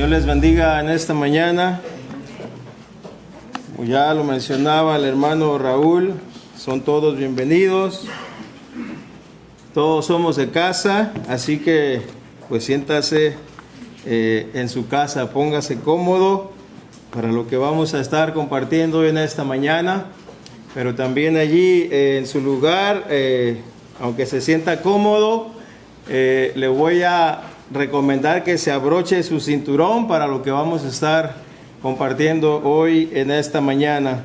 Dios les bendiga en esta mañana. Como ya lo mencionaba el hermano Raúl, son todos bienvenidos. Todos somos de casa, así que pues siéntase en su casa, póngase cómodo para lo que vamos a estar compartiendo en esta mañana. Pero también allí en su lugar, aunque se sienta cómodo, le voy a recomendar que se abroche su cinturón para lo que vamos a estar compartiendo hoy en esta mañana.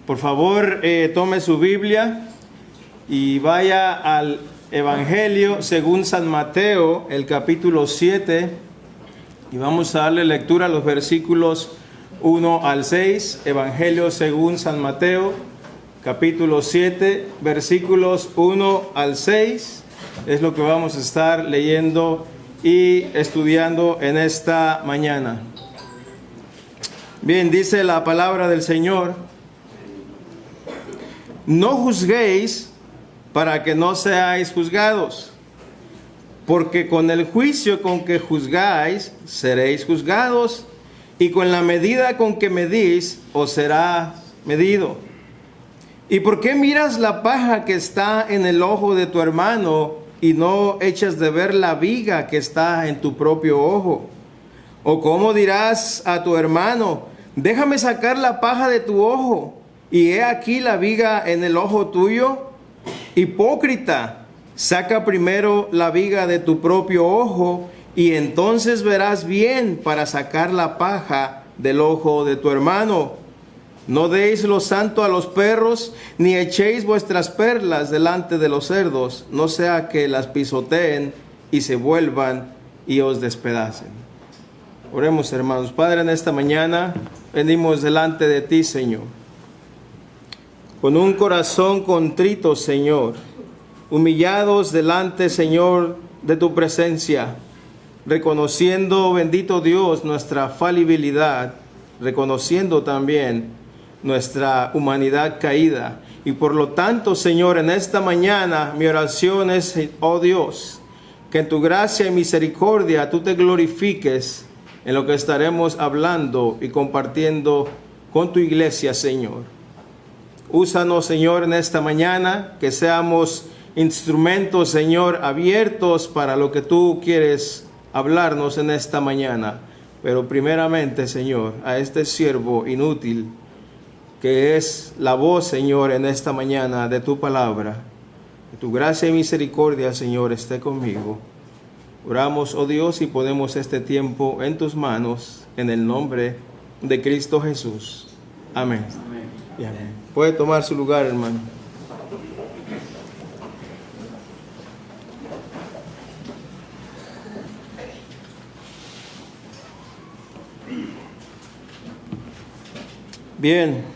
Por favor, tome su Biblia y vaya al Evangelio según San Mateo, el capítulo 7, y vamos a darle lectura a los versículos 1 al 6, Evangelio según San Mateo, capítulo 7, versículos 1 al 6, es lo que vamos a estar leyendo y estudiando en esta mañana. Bien, dice la palabra del Señor: no juzguéis para que no seáis juzgados, porque con el juicio con que juzgáis seréis juzgados, y con la medida con que medís os será medido. ¿Y por qué miras la paja que está en el ojo de tu hermano y no echas de ver la viga que está en tu propio ojo? ¿O cómo dirás a tu hermano: déjame sacar la paja de tu ojo, y he aquí la viga en el ojo tuyo? Hipócrita, saca primero la viga de tu propio ojo, y entonces verás bien para sacar la paja del ojo de tu hermano. No deis lo santo a los perros, ni echéis vuestras perlas delante de los cerdos, no sea que las pisoteen y se vuelvan y os despedacen. Oremos, hermanos. Padre, en esta mañana venimos delante de ti, Señor, con un corazón contrito, Señor, humillados delante, Señor, de tu presencia, reconociendo, bendito Dios, nuestra falibilidad, reconociendo también nuestra humanidad caída. Y por lo tanto, Señor, en esta mañana mi oración es, oh Dios, que en tu gracia y misericordia tú te glorifiques en lo que estaremos hablando y compartiendo con tu iglesia, Señor. Úsanos, Señor, en esta mañana, que seamos instrumentos, Señor, abiertos para lo que tú quieres hablarnos en esta mañana. Pero primeramente, Señor, a este siervo inútil, que es la voz, Señor, en esta mañana de tu palabra, que tu gracia y misericordia, Señor, esté conmigo. Oramos, oh Dios, y ponemos este tiempo en tus manos, en el nombre de Cristo Jesús. Amén. Amén. Y amén. Puede tomar su lugar, hermano. Bien.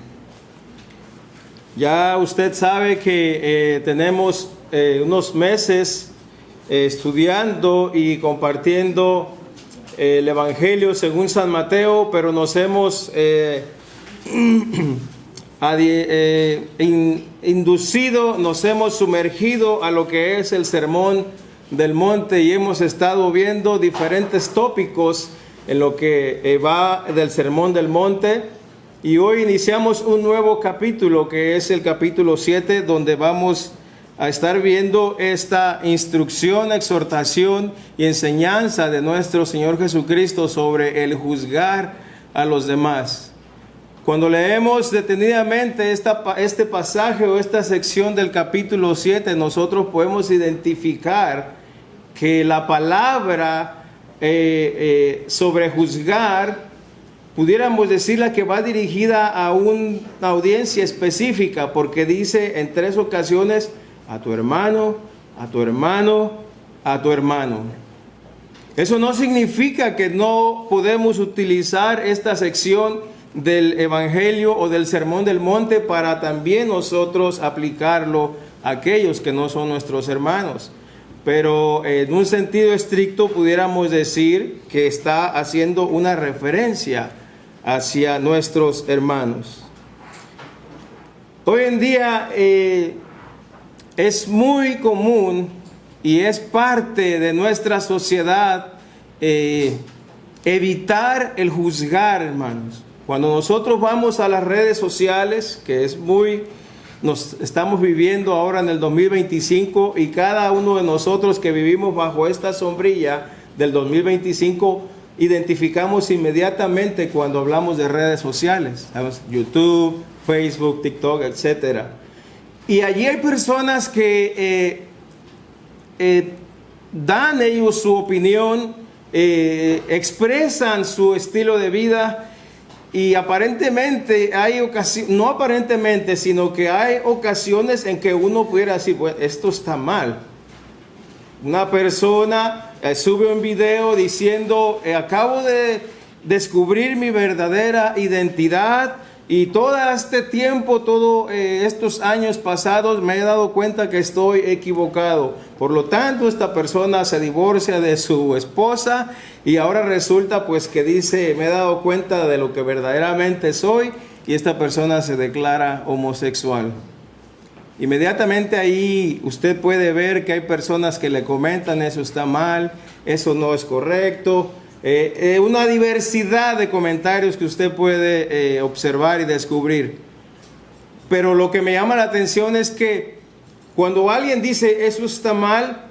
Ya usted sabe que tenemos unos meses estudiando y compartiendo el Evangelio según San Mateo, pero nos hemos inducido, nos hemos sumergido a lo que es el Sermón del Monte, y hemos estado viendo diferentes tópicos en lo que va del Sermón del Monte. Y hoy iniciamos un nuevo capítulo, que es el capítulo 7, donde vamos a estar viendo esta instrucción, exhortación y enseñanza de nuestro Señor Jesucristo sobre el juzgar a los demás. Cuando leemos detenidamente este pasaje o esta sección del capítulo 7, nosotros podemos identificar que la palabra sobre juzgar, pudiéramos decirla que va dirigida a una audiencia específica, porque dice en 3 ocasiones: a tu hermano, a tu hermano, a tu hermano. Eso no significa que no podemos utilizar esta sección del Evangelio o del Sermón del Monte para también nosotros aplicarlo a aquellos que no son nuestros hermanos. Pero en un sentido estricto pudiéramos decir que está haciendo una referencia hacia nuestros hermanos. Hoy en día es muy común y es parte de nuestra sociedad evitar el juzgar, hermanos. Cuando nosotros vamos a las redes sociales, que es nos estamos viviendo ahora en el 2025, y cada uno de nosotros que vivimos bajo esta sombrilla del 2025, identificamos inmediatamente cuando hablamos de redes sociales, ¿sabes? YouTube, Facebook, TikTok, etcétera. Y allí hay personas que dan ellos su opinión, expresan su estilo de vida, y aparentemente hay ocasiones, no aparentemente, sino que hay ocasiones en que uno pudiera decir, bueno, esto está mal. Una persona sube un video diciendo, acabo de descubrir mi verdadera identidad, y todo este tiempo, todos estos años pasados, me he dado cuenta que estoy equivocado. Por lo tanto, esta persona se divorcia de su esposa y ahora resulta pues que dice, me he dado cuenta de lo que verdaderamente soy, y esta persona se declara homosexual. Inmediatamente ahí usted puede ver que hay personas que le comentan, eso está mal, eso no es correcto. Una diversidad de comentarios que usted puede observar y descubrir. Pero lo que me llama la atención es que cuando alguien dice eso está mal,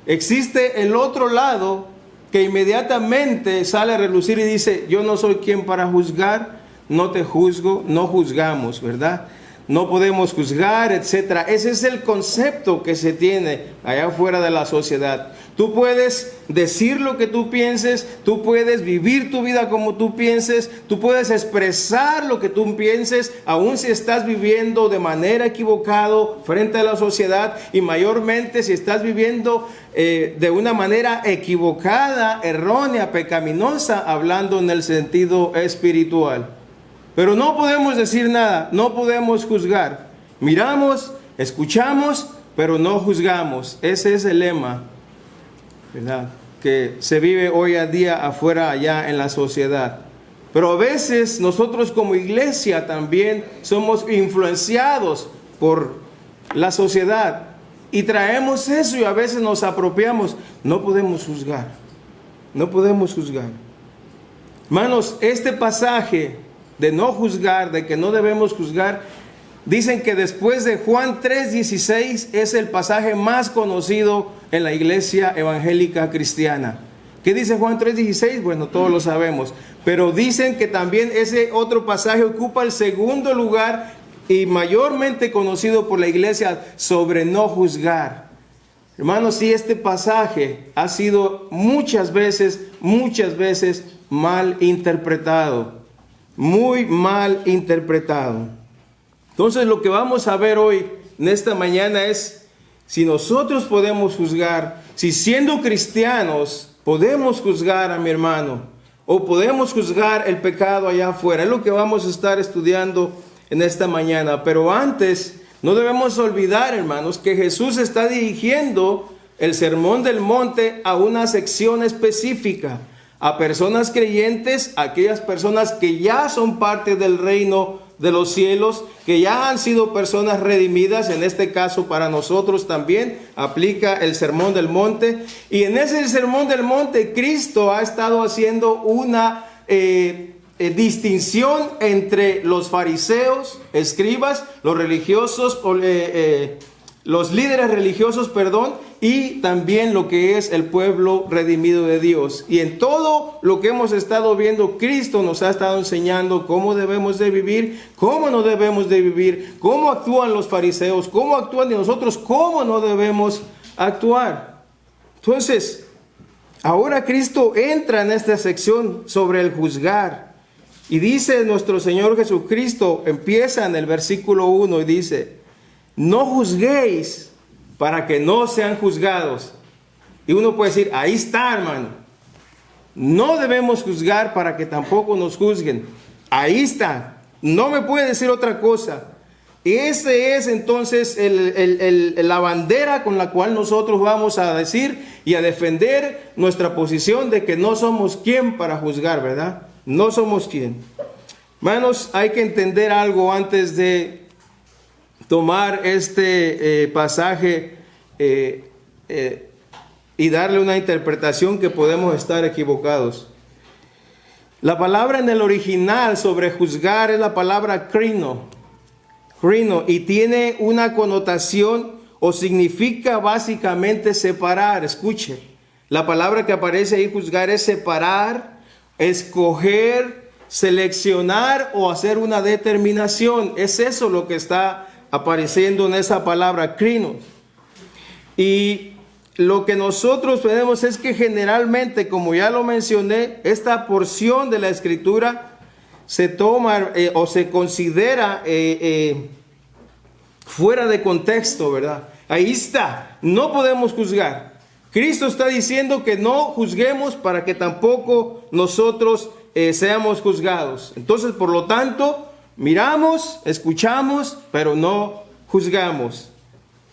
existe el otro lado que inmediatamente sale a relucir y dice, yo no soy quien para juzgar, no te juzgo, no juzgamos, ¿verdad? No podemos juzgar, etcétera. Ese es el concepto que se tiene allá afuera de la sociedad. Tú puedes decir lo que tú pienses, tú puedes vivir tu vida como tú pienses, tú puedes expresar lo que tú pienses, aun si estás viviendo de manera equivocada frente a la sociedad, y mayormente si estás viviendo de una manera equivocada, errónea, pecaminosa, hablando en el sentido espiritual. Pero no podemos decir nada, no podemos juzgar. Miramos, escuchamos, pero no juzgamos. Ese es el lema, ¿verdad?, que se vive hoy a día afuera, allá en la sociedad. Pero a veces nosotros como iglesia también somos influenciados por la sociedad y traemos eso, y a veces nos apropiamos. No podemos juzgar, no podemos juzgar. Hermanos, este pasaje de no juzgar, de que no debemos juzgar, dicen que después de Juan 3:16 es el pasaje más conocido en la iglesia evangélica cristiana. ¿Qué dice Juan 3:16? Bueno, todos lo sabemos. Pero dicen que también ese otro pasaje ocupa el segundo lugar y mayormente conocido por la iglesia sobre no juzgar. Hermanos, sí, este pasaje ha sido muchas veces mal interpretado. Muy mal interpretado. Entonces lo que vamos a ver hoy, en esta mañana, es si nosotros podemos juzgar, si siendo cristianos podemos juzgar a mi hermano, o podemos juzgar el pecado allá afuera. Es lo que vamos a estar estudiando en esta mañana. Pero antes, no debemos olvidar, hermanos, que Jesús está dirigiendo el Sermón del Monte a una sección específica, a personas creyentes, aquellas personas que ya son parte del reino de los cielos, que ya han sido personas redimidas. En este caso para nosotros también aplica el Sermón del Monte. Y en ese Sermón del Monte Cristo ha estado haciendo una distinción entre los fariseos, escribas, los religiosos, los líderes religiosos, y también lo que es el pueblo redimido de Dios. Y en todo lo que hemos estado viendo, Cristo nos ha estado enseñando cómo debemos de vivir, cómo no debemos de vivir, cómo actúan los fariseos, cómo actúan, y nosotros cómo no debemos actuar. Entonces, ahora Cristo entra en esta sección sobre el juzgar. Y dice nuestro Señor Jesucristo, empieza en el versículo 1 y dice: no juzguéis para que no sean juzgados. Y uno puede decir, ahí está, hermano. No debemos juzgar para que tampoco nos juzguen. Ahí está. No me puede decir otra cosa. Ese es entonces la bandera con la cual nosotros vamos a decir y a defender nuestra posición de que no somos quien para juzgar, ¿verdad? No somos quien. Hermanos, hay que entender algo antes de tomar este pasaje y darle una interpretación que podemos estar equivocados. La palabra en el original sobre juzgar es la palabra krino, y tiene una connotación o significa básicamente separar. Escuche, la palabra que aparece ahí, juzgar, es separar, escoger, seleccionar o hacer una determinación. Es eso lo que está apareciendo en esa palabra krino. Y lo que nosotros tenemos es que generalmente, como ya lo mencioné, esta porción de la Escritura se toma o se considera fuera de contexto, ¿verdad? Ahí está, no podemos juzgar. Cristo está diciendo que no juzguemos para que tampoco nosotros seamos juzgados. Entonces, por lo tanto, miramos, escuchamos, pero no juzgamos.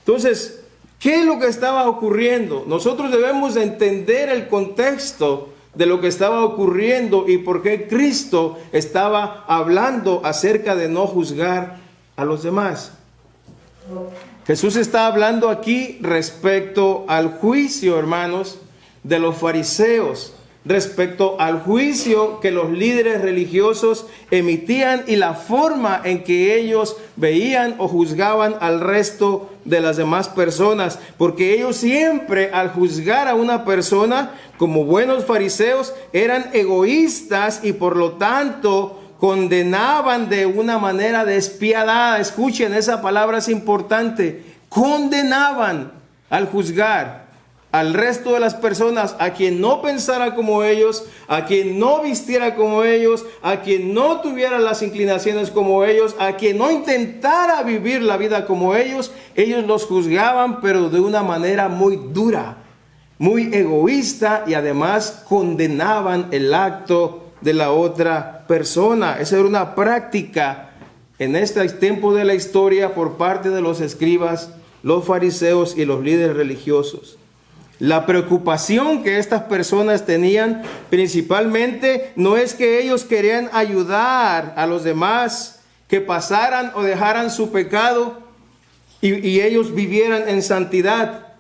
Entonces, ¿qué es lo que estaba ocurriendo? Nosotros debemos de entender el contexto de lo que estaba ocurriendo y por qué Cristo estaba hablando acerca de no juzgar a los demás. Jesús está hablando aquí respecto al juicio, hermanos, de los fariseos, respecto al juicio que los líderes religiosos emitían y la forma en que ellos veían o juzgaban al resto de las demás personas, porque ellos siempre, al juzgar a una persona, como buenos fariseos, eran egoístas y por lo tanto condenaban de una manera despiadada. Escuchen, esa palabra es importante. Condenaban al juzgar al resto de las personas, a quien no pensara como ellos, a quien no vistiera como ellos, a quien no tuviera las inclinaciones como ellos, a quien no intentara vivir la vida como ellos los juzgaban, pero de una manera muy dura, muy egoísta, y además condenaban el acto de la otra persona. Esa era una práctica en este tiempo de la historia por parte de los escribas, los fariseos y los líderes religiosos. La preocupación que estas personas tenían principalmente no es que ellos querían ayudar a los demás que pasaran o dejaran su pecado y ellos vivieran en santidad.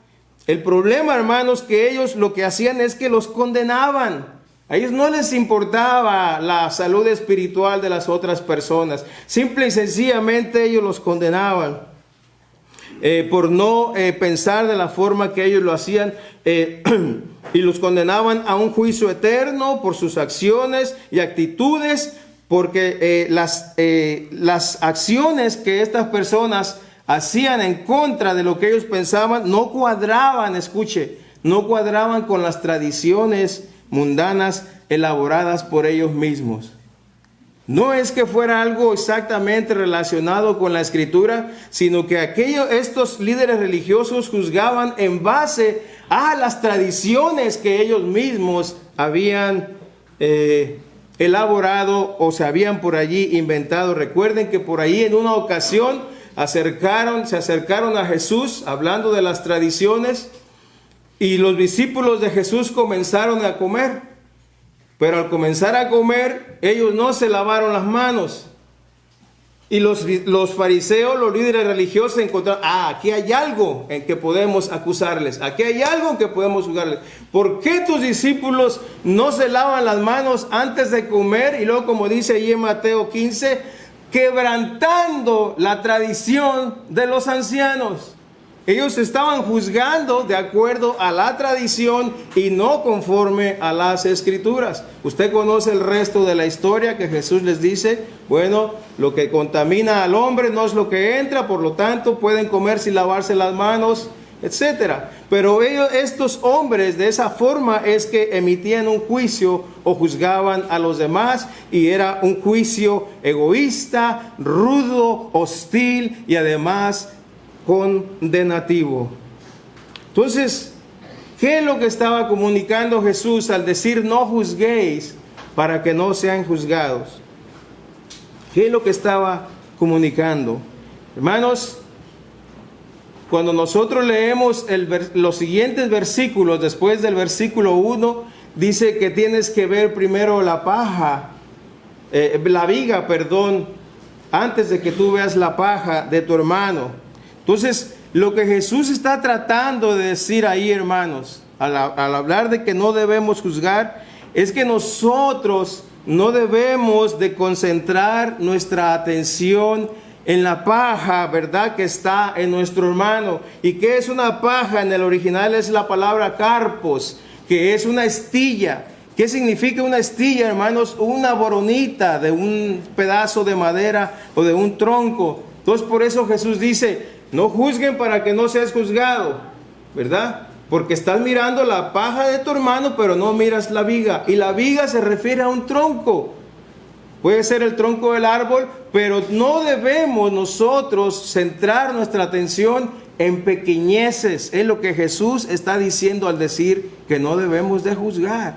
El problema, hermanos, que ellos lo que hacían es que los condenaban. A ellos no les importaba la salud espiritual de las otras personas. Simple y sencillamente ellos los condenaban. Por no pensar de la forma que ellos lo hacían, y los condenaban a un juicio eterno por sus acciones y actitudes, porque las acciones que estas personas hacían en contra de lo que ellos pensaban no cuadraban, escuche, no cuadraban con las tradiciones mundanas elaboradas por ellos mismos. No es que fuera algo exactamente relacionado con la Escritura, sino que estos líderes religiosos juzgaban en base a las tradiciones que ellos mismos habían elaborado o se habían por allí inventado. Recuerden que por ahí en una ocasión se acercaron a Jesús hablando de las tradiciones, y los discípulos de Jesús comenzaron a comer. Pero al comenzar a comer, ellos no se lavaron las manos. Y los fariseos, los líderes religiosos, encontraron, aquí hay algo en que podemos acusarles. Aquí hay algo en que podemos juzgarles. ¿Por qué tus discípulos no se lavan las manos antes de comer? Y luego, como dice allí en Mateo 15, quebrantando la tradición de los ancianos. Ellos estaban juzgando de acuerdo a la tradición y no conforme a las Escrituras. Usted conoce el resto de la historia, que Jesús les dice, bueno, lo que contamina al hombre no es lo que entra, por lo tanto pueden comer sin lavarse las manos, etcétera. Pero estos hombres, de esa forma es que emitían un juicio o juzgaban a los demás, y era un juicio egoísta, rudo, hostil y además condenativo. Entonces, ¿qué es lo que estaba comunicando Jesús al decir no juzguéis para que no sean juzgados? ¿Qué es lo que estaba comunicando? Hermanos, cuando nosotros leemos los siguientes versículos, después del versículo 1, dice que tienes que ver primero la viga, antes de que tú veas la paja de tu hermano. Entonces, lo que Jesús está tratando de decir ahí, hermanos, al hablar de que no debemos juzgar, es que nosotros no debemos de concentrar nuestra atención en la paja, ¿verdad?, que está en nuestro hermano. ¿Y qué es una paja? En el original es la palabra carpos, que es una estilla. ¿Qué significa una estilla, hermanos? Una boronita de un pedazo de madera o de un tronco. Entonces, por eso Jesús dice, no juzguen para que no seas juzgado, ¿verdad? Porque estás mirando la paja de tu hermano, pero no miras la viga. Y la viga se refiere a un tronco. Puede ser el tronco del árbol, pero no debemos nosotros centrar nuestra atención en pequeñeces. Es lo que Jesús está diciendo al decir que no debemos de juzgar.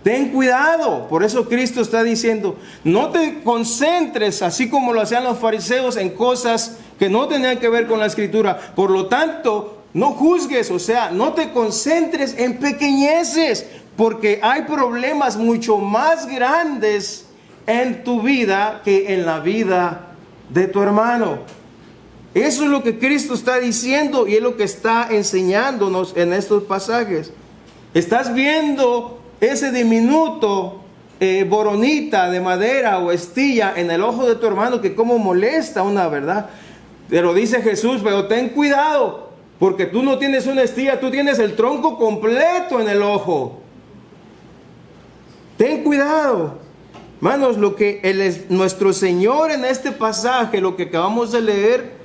Ten cuidado. Por eso Cristo está diciendo, no te concentres, así como lo hacían los fariseos, en cosas que no tenían que ver con la Escritura. Por lo tanto, no juzgues, o sea, no te concentres en pequeñeces, porque hay problemas mucho más grandes en tu vida que en la vida de tu hermano. Eso es lo que Cristo está diciendo y es lo que está enseñándonos en estos pasajes. Estás viendo ese diminuto boronita de madera o estilla en el ojo de tu hermano, que como molesta una, ¿verdad? Pero dice Jesús, pero ten cuidado, porque tú no tienes una estilla, tú tienes el tronco completo en el ojo. Ten cuidado. Hermanos, lo que nuestro Señor en este pasaje, lo que acabamos de leer,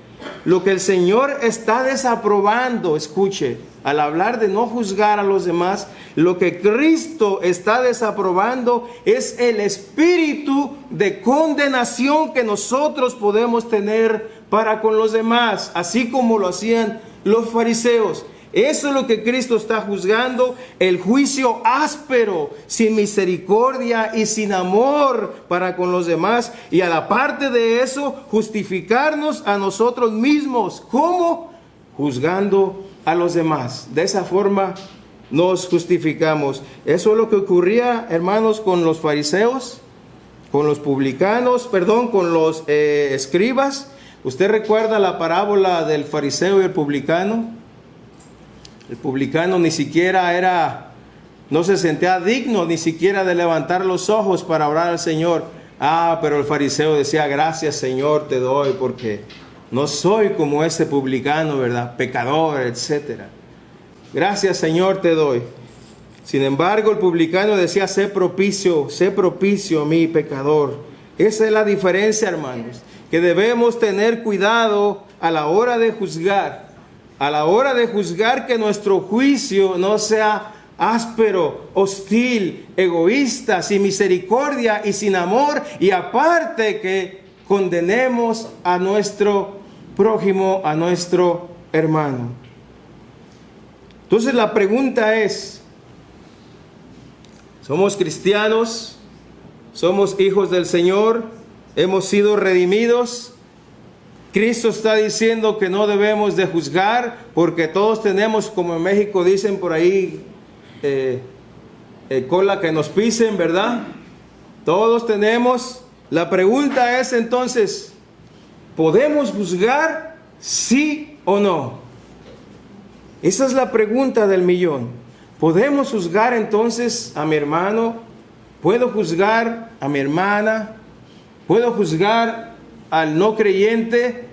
lo que el Señor está desaprobando, escuche, al hablar de no juzgar a los demás, lo que Cristo está desaprobando es el espíritu de condenación que nosotros podemos tener para con los demás, así como lo hacían los fariseos. Eso es lo que Cristo está juzgando, el juicio áspero, sin misericordia y sin amor para con los demás. Y a la parte de eso, justificarnos a nosotros mismos. ¿Cómo? Juzgando a los demás. De esa forma nos justificamos. Eso es lo que ocurría, hermanos, con los fariseos, con los publicanos, con los escribas. ¿Usted recuerda la parábola del fariseo y el publicano? El publicano ni siquiera no se sentía digno ni siquiera de levantar los ojos para orar al Señor. Pero el fariseo decía, gracias Señor te doy porque no soy como ese publicano, ¿verdad? Pecador, etcétera. Gracias Señor te doy. Sin embargo, el publicano decía, sé propicio a mí, pecador. Esa es la diferencia, hermanos, que debemos tener cuidado a la hora de juzgar. A la hora de juzgar, que nuestro juicio no sea áspero, hostil, egoísta, sin misericordia y sin amor, y aparte que condenemos a nuestro prójimo, a nuestro hermano. Entonces la pregunta es, ¿somos cristianos? ¿Somos hijos del Señor? ¿Hemos sido redimidos? Cristo está diciendo que no debemos de juzgar porque todos tenemos, como en México dicen por ahí, cola que nos pisen, ¿verdad? Todos tenemos. La pregunta es entonces, ¿podemos juzgar sí o no? Esa es la pregunta del millón. ¿Podemos juzgar entonces a mi hermano? ¿Puedo juzgar a mi hermana? ¿Puedo juzgar al no creyente?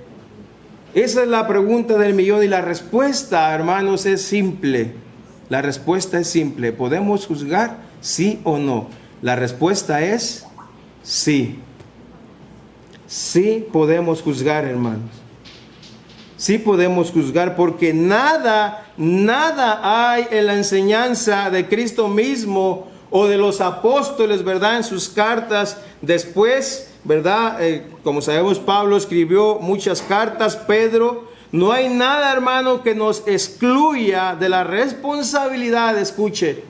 Esa es la pregunta del millón y la respuesta, hermanos, es simple. La respuesta es simple. ¿Podemos juzgar sí o no? La respuesta es sí. Sí podemos juzgar, hermanos. Sí podemos juzgar porque nada hay en la enseñanza de Cristo mismo o de los apóstoles, ¿verdad? En sus cartas después, ¿verdad? Como sabemos, Pablo escribió muchas cartas, Pedro. No hay nada, hermano, que nos excluya de la responsabilidad, escuche,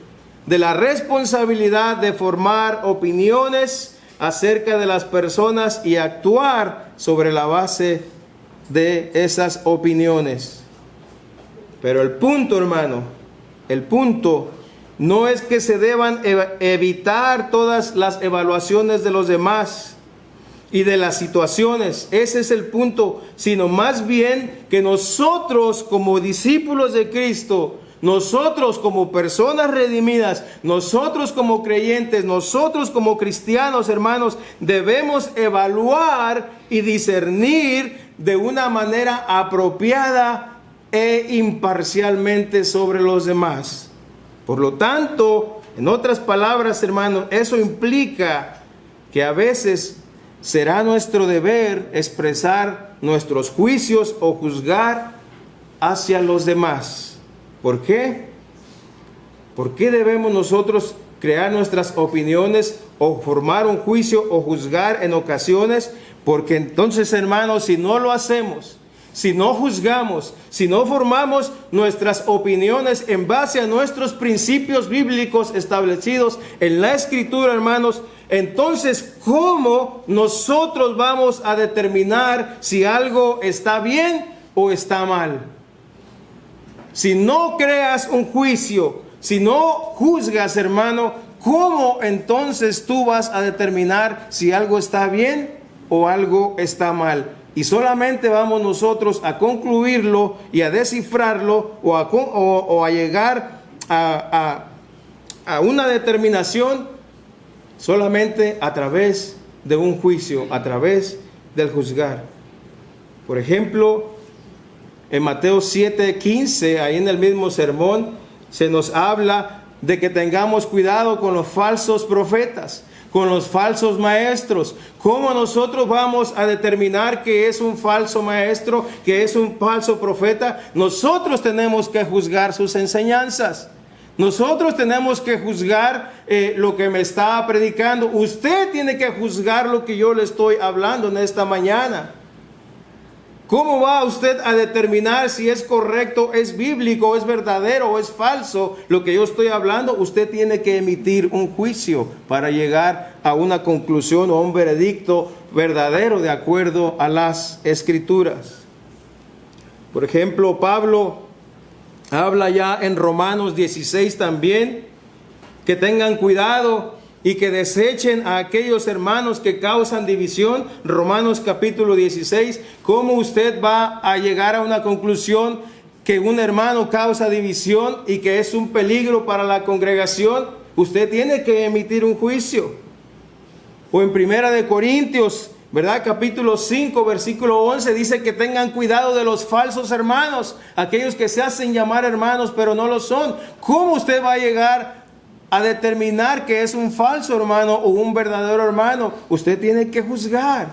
de la responsabilidad de formar opiniones acerca de las personas y actuar sobre la base de esas opiniones. Pero el punto, hermano, el punto no es que se deban evitar todas las evaluaciones de los demás y de las situaciones. Ese es el punto, sino más bien que nosotros como discípulos de Cristo nosotros como personas redimidas, nosotros como creyentes, nosotros como cristianos, hermanos, debemos evaluar y discernir de una manera apropiada e imparcialmente sobre los demás. Por lo tanto, en otras palabras, hermanos, eso implica que a veces será nuestro deber expresar nuestros juicios o juzgar hacia los demás. ¿Por qué? ¿Por qué debemos nosotros crear nuestras opiniones o formar un juicio o juzgar en ocasiones? Porque entonces, hermanos, si no lo hacemos, si no juzgamos, si no formamos nuestras opiniones en base a nuestros principios bíblicos establecidos en la Escritura, hermanos, entonces, ¿cómo nosotros vamos a determinar si algo está bien o está mal? Si no creas un juicio, si no juzgas, hermano, ¿cómo entonces tú vas a determinar si algo está bien o algo está mal? Y solamente vamos nosotros a concluirlo y a descifrarlo o a llegar a una determinación solamente a través de un juicio, a través del juzgar. Por ejemplo, en Mateo 7:15, ahí en el mismo sermón, se nos habla de que tengamos cuidado con los falsos profetas, con los falsos maestros. ¿Cómo nosotros vamos a determinar que es un falso maestro, que es un falso profeta? Nosotros tenemos que juzgar sus enseñanzas. Nosotros tenemos que juzgar lo que me está predicando. Usted tiene que juzgar lo que yo le estoy hablando en esta mañana. ¿Cómo va usted a determinar si es correcto, es bíblico, es verdadero o es falso lo que yo estoy hablando? Usted tiene que emitir un juicio para llegar a una conclusión o a un veredicto verdadero de acuerdo a las Escrituras. Por ejemplo, Pablo habla ya en Romanos 16 también, que tengan cuidado y que desechen a aquellos hermanos que causan división. Romanos capítulo 16, ¿cómo usted va a llegar a una conclusión que un hermano causa división y que es un peligro para la congregación? Usted tiene que emitir un juicio. O en Primera de Corintios, ¿verdad? Capítulo 5, versículo 11, dice que tengan cuidado de los falsos hermanos, aquellos que se hacen llamar hermanos pero no lo son. ¿Cómo usted va a llegar a determinar que es un falso hermano o un verdadero hermano? Usted tiene que juzgar.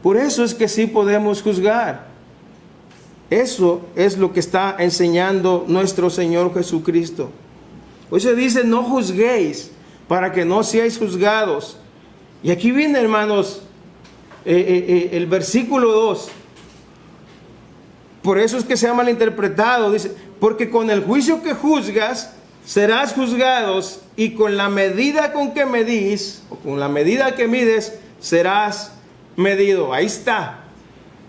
Por eso es que sí podemos juzgar. Eso es lo que está enseñando nuestro Señor Jesucristo. Hoy se dice: no juzguéis para que no seáis juzgados. Y aquí viene, hermanos, el versículo 2. Por eso es que se ha malinterpretado. Dice: porque con el juicio que juzgas serás juzgados, y con la medida con que medís, o con la medida que mides, serás medido. Ahí está.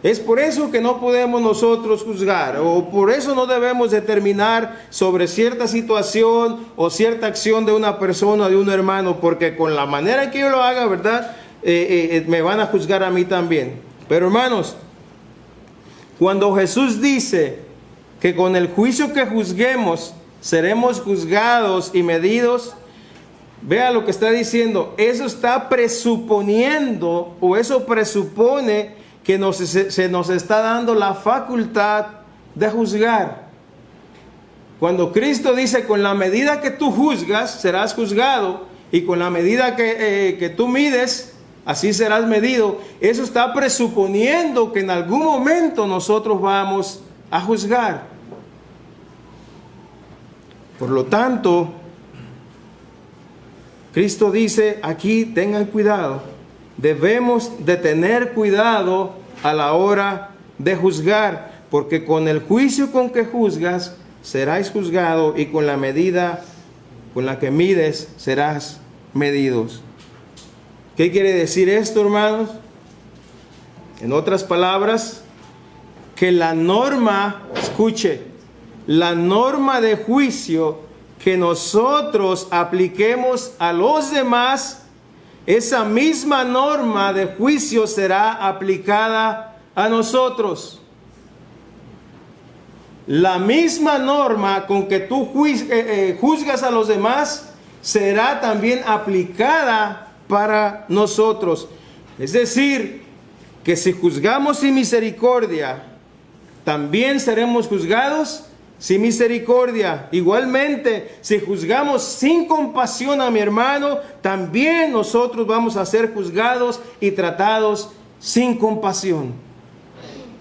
Es por eso que no podemos nosotros juzgar, o por eso no debemos determinar sobre cierta situación o cierta acción de una persona, de un hermano, porque con la manera en que yo lo haga, ¿verdad? Me van a juzgar a mí también. Pero, hermanos, cuando Jesús dice que con el juicio que juzguemos seremos juzgados y medidos, vea lo que está diciendo. Eso está presuponiendo, o eso presupone que se nos está dando la facultad de juzgar. Cuando Cristo dice: con la medida que tú juzgas, serás juzgado, y con la medida que tú mides, así serás medido. Eso está presuponiendo que en algún momento nosotros vamos a juzgar. Por lo tanto, Cristo dice aquí: tengan cuidado. Debemos de tener cuidado a la hora de juzgar, porque con el juicio con que juzgas serás juzgado, y con la medida con la que mides serás medidos. ¿Qué quiere decir esto, hermanos? En otras palabras, que la norma, escuche, la norma de juicio que nosotros apliquemos a los demás, esa misma norma de juicio será aplicada a nosotros. la misma norma con que tú juzgas a los demás será también aplicada para nosotros. Es decir, que si juzgamos sin misericordia, también seremos juzgados sin misericordia. Igualmente, si juzgamos sin compasión a mi hermano, también nosotros vamos a ser juzgados y tratados sin compasión.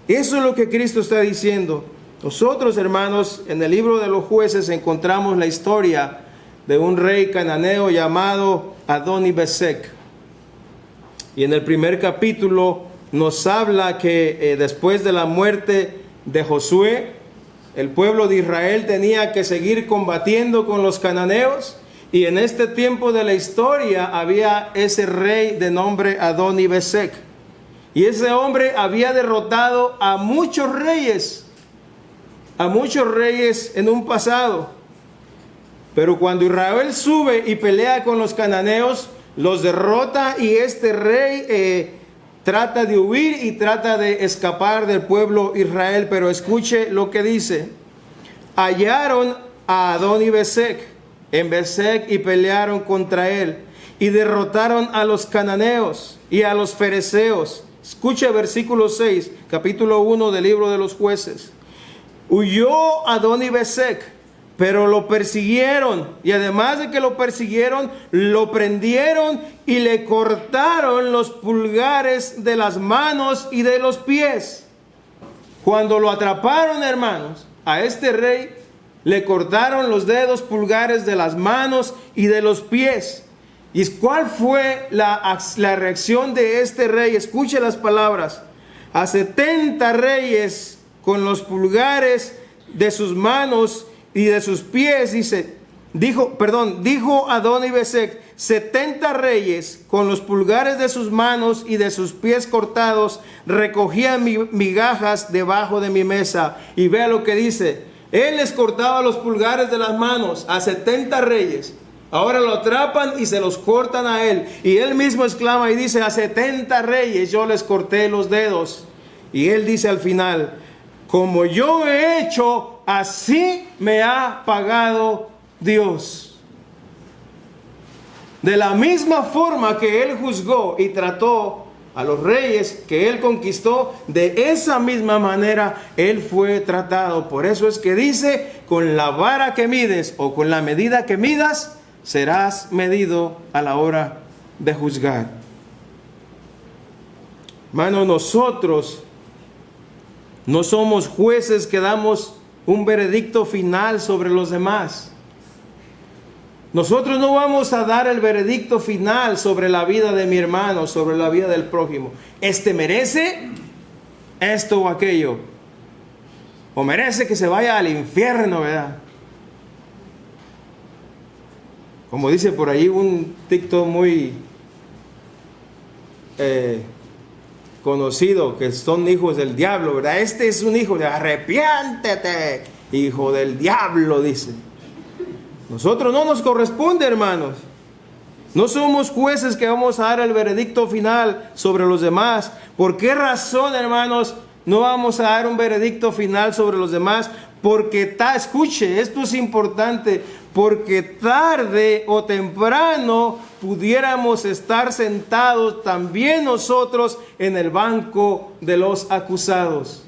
Eso es lo que Cristo está diciendo. Nosotros, hermanos, en el libro de los Jueces encontramos la historia de un rey cananeo llamado Adoni-Bezek. Y en el primer capítulo nos habla que después de la muerte de Josué, el pueblo de Israel tenía que seguir combatiendo con los cananeos. Y en este tiempo de la historia había ese rey de nombre Adoni-Bezek. Y ese hombre había derrotado a muchos reyes en un pasado. Pero cuando Israel sube y pelea con los cananeos, los derrota y este rey trata de huir y trata de escapar del pueblo Israel. Pero escuche lo que dice: hallaron a Adoni-Bezek en Bezek y pelearon contra él y derrotaron a los cananeos y a los fereceos. Escuche versículo 6, capítulo 1 del libro de los Jueces. Huyó Adoni-Bezek, pero lo persiguieron, y además de que lo persiguieron, lo prendieron y le cortaron los pulgares de las manos y de los pies. Cuando lo atraparon, hermanos, a este rey, le cortaron los dedos pulgares de las manos y de los pies. ¿Y cuál fue la reacción de este rey? Escuche las palabras: a 70 reyes con los pulgares de sus manos y de sus pies, dijo Adoni-Bezek, 70 reyes con los pulgares de sus manos y de sus pies cortados recogían migajas debajo de mi mesa. Y vea lo que dice: él les cortaba los pulgares de las manos a 70 reyes. Ahora lo atrapan y se los cortan a él. Y él mismo exclama y dice: a 70 reyes yo les corté los dedos. Y él dice al final: como yo he hecho, así me ha pagado Dios. De la misma forma que él juzgó y trató a los reyes que él conquistó, de esa misma manera él fue tratado. Por eso es que dice: con la vara que mides o con la medida que midas, serás medido a la hora de juzgar. Hermano, nosotros no somos jueces que damos un veredicto final sobre los demás. Nosotros no vamos a dar el veredicto final sobre la vida de mi hermano, sobre la vida del prójimo. Este merece esto o aquello, o merece que se vaya al infierno, ¿verdad? Como dice por ahí un TikTok muy conocido, que son hijos del diablo, ¿verdad? Este es un hijo de arrepiéntete, hijo del diablo, dice. Nosotros no nos corresponde, hermanos. No somos jueces que vamos a dar el veredicto final sobre los demás. ¿Por qué razón, hermanos, no vamos a dar un veredicto final sobre los demás? Porque escuche, esto es importante, porque tarde o temprano pudiéramos estar sentados también nosotros en el banco de los acusados.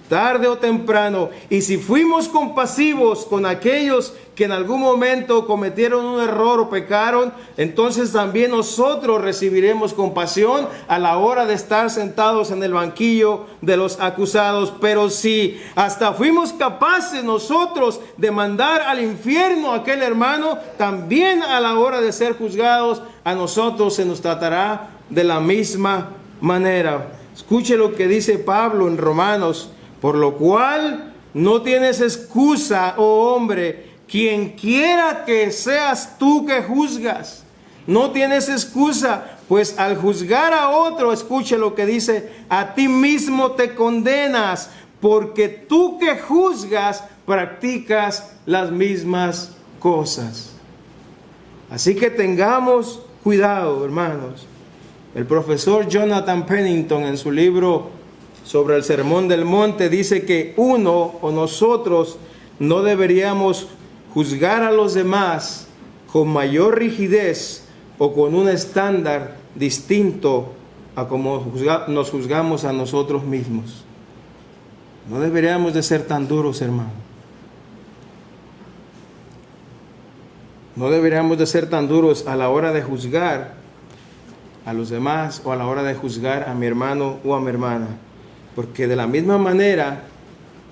Tarde o temprano. Y si fuimos compasivos con aquellos que en algún momento cometieron un error o pecaron, entonces también nosotros recibiremos compasión a la hora de estar sentados en el banquillo de los acusados. Pero si hasta fuimos capaces nosotros de mandar al infierno a aquel hermano, también a la hora de ser juzgados, a nosotros se nos tratará de la misma manera. Escuche lo que dice Pablo en Romanos: por lo cual no tienes excusa, oh hombre, quien quiera que seas tú que juzgas. No tienes excusa, pues al juzgar a otro, escuche lo que dice, a ti mismo te condenas, porque tú que juzgas practicas las mismas cosas. Así que tengamos cuidado, hermanos. El profesor Jonathan Pennington, en su libro sobre el Sermón del Monte, dice que uno o nosotros no deberíamos juzgar a los demás con mayor rigidez o con un estándar distinto a como nos juzgamos a nosotros mismos. No deberíamos de ser tan duros, hermano. No deberíamos de ser tan duros a la hora de juzgar a los demás o a la hora de juzgar a mi hermano o a mi hermana. Porque de la misma manera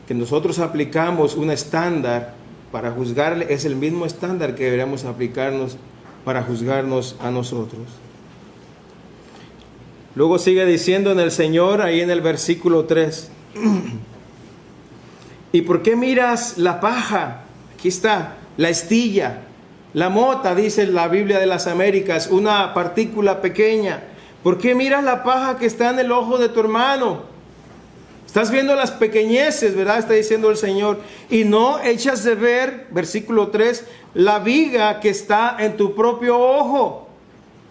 que nosotros aplicamos un estándar para juzgarle, es el mismo estándar que deberíamos aplicarnos para juzgarnos a nosotros. Luego sigue diciendo en el Señor, ahí en el versículo 3. ¿Y por qué miras la paja? Aquí está, la estilla, la mota, dice la Biblia de las Américas, una partícula pequeña. ¿Por qué miras la paja que está en el ojo de tu hermano? Estás viendo las pequeñeces, ¿verdad? Está diciendo el Señor. Y no echas de ver, versículo 3, la viga que está en tu propio ojo.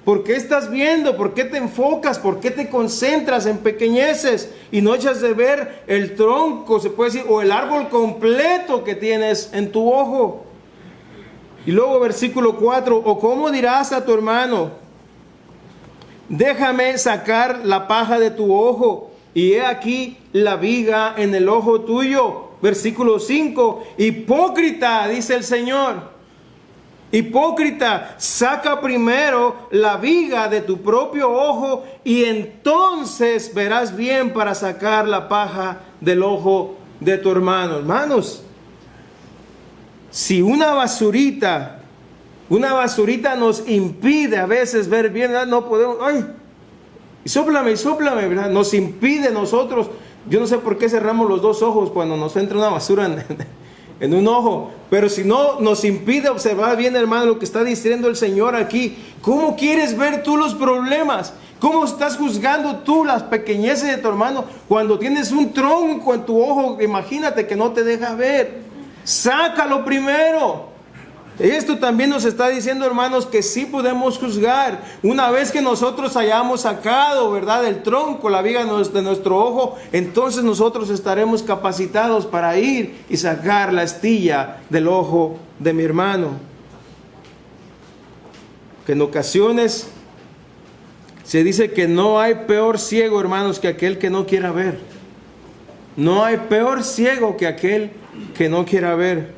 ¿Por qué estás viendo? ¿Por qué te enfocas? ¿Por qué te concentras en pequeñeces? Y no echas de ver el tronco, se puede decir, o el árbol completo que tienes en tu ojo. Y luego versículo 4, ¿o cómo dirás a tu hermano? Déjame sacar la paja de tu ojo, y he aquí la viga en el ojo tuyo. Versículo 5, hipócrita, dice el Señor. Hipócrita, saca primero la viga de tu propio ojo y entonces verás bien para sacar la paja del ojo de tu hermano. Hermanos, si una basurita nos impide a veces ver bien, ¿verdad? No podemos, ay, y sóplame, ¿verdad? Nos impide nosotros. Yo no sé por qué cerramos los dos ojos cuando nos entra una basura en un ojo, pero si no nos impide observar bien, hermano, lo que está diciendo el Señor aquí. ¿Cómo quieres ver tú los problemas? ¿Cómo estás juzgando tú las pequeñeces de tu hermano cuando tienes un tronco en tu ojo? Imagínate que no te deja ver. Sácalo primero. Esto también nos está diciendo, hermanos, que sí podemos juzgar. Una vez que nosotros hayamos sacado, ¿verdad?, el tronco, la viga de nuestro ojo, entonces nosotros estaremos capacitados para ir y sacar la astilla del ojo de mi hermano. Que en ocasiones se dice que no hay peor ciego, hermanos, que aquel que no quiera ver. No hay peor ciego que aquel que no quiera ver.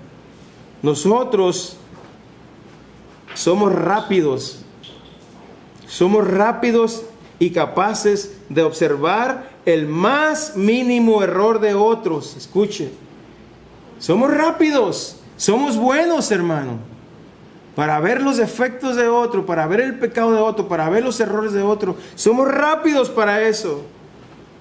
Nosotros somos rápidos y capaces de observar el más mínimo error de otros. Escuche, somos rápidos, somos buenos, hermano, para ver los defectos de otro, para ver el pecado de otro, para ver los errores de otro. Somos rápidos para eso,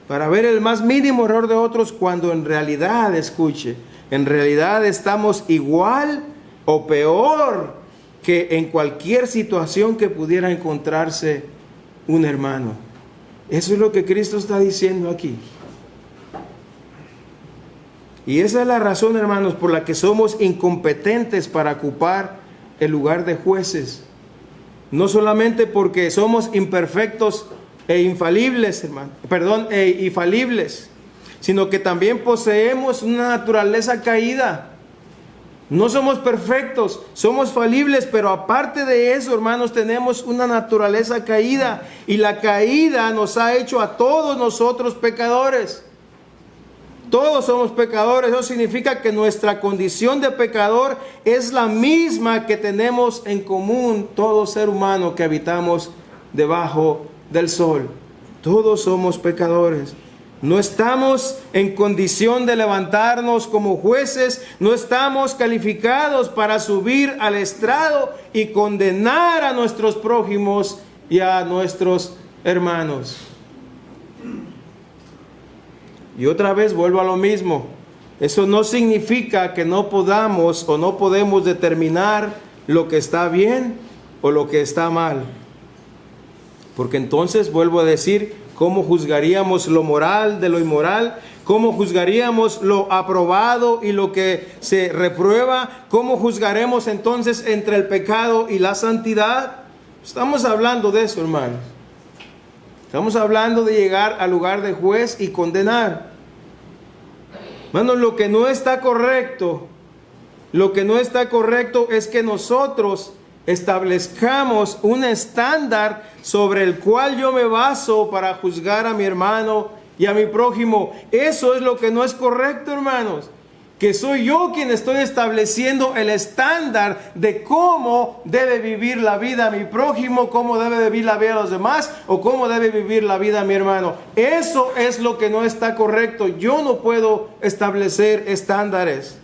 para ver el más mínimo error de otros, cuando en realidad, escuche, en realidad estamos igual o peor que en cualquier situación que pudiera encontrarse un hermano. Eso es lo que Cristo está diciendo aquí. Y esa es la razón, hermanos, por la que somos incompetentes para ocupar el lugar de jueces. No solamente porque somos imperfectos e infalibles, infalibles, sino que también poseemos una naturaleza caída. No somos perfectos, somos falibles, pero aparte de eso, hermanos, tenemos una naturaleza caída. Y la caída nos ha hecho a todos nosotros pecadores. Todos somos pecadores. Eso significa que nuestra condición de pecador es la misma que tenemos en común todo ser humano que habitamos debajo del sol. Todos somos pecadores. No estamos en condición de levantarnos como jueces, no estamos calificados para subir al estrado y condenar a nuestros prójimos y a nuestros hermanos. Y otra vez vuelvo a lo mismo. Eso no significa que no podamos o no podemos determinar lo que está bien o lo que está mal. Porque entonces vuelvo a decir, ¿cómo juzgaríamos lo moral de lo inmoral? ¿Cómo juzgaríamos lo aprobado y lo que se reprueba? ¿Cómo juzgaremos entonces entre el pecado y la santidad? Estamos hablando de eso, hermanos. Estamos hablando de llegar al lugar de juez y condenar. Hermanos, lo que no está correcto es que nosotros establezcamos un estándar sobre el cual yo me baso para juzgar a mi hermano y a mi prójimo. Eso es lo que no es correcto, hermanos. Que soy yo quien estoy estableciendo el estándar de cómo debe vivir la vida mi prójimo, cómo debe vivir la vida de los demás o cómo debe vivir la vida mi hermano. Eso es lo que no está correcto. Yo no puedo establecer estándares,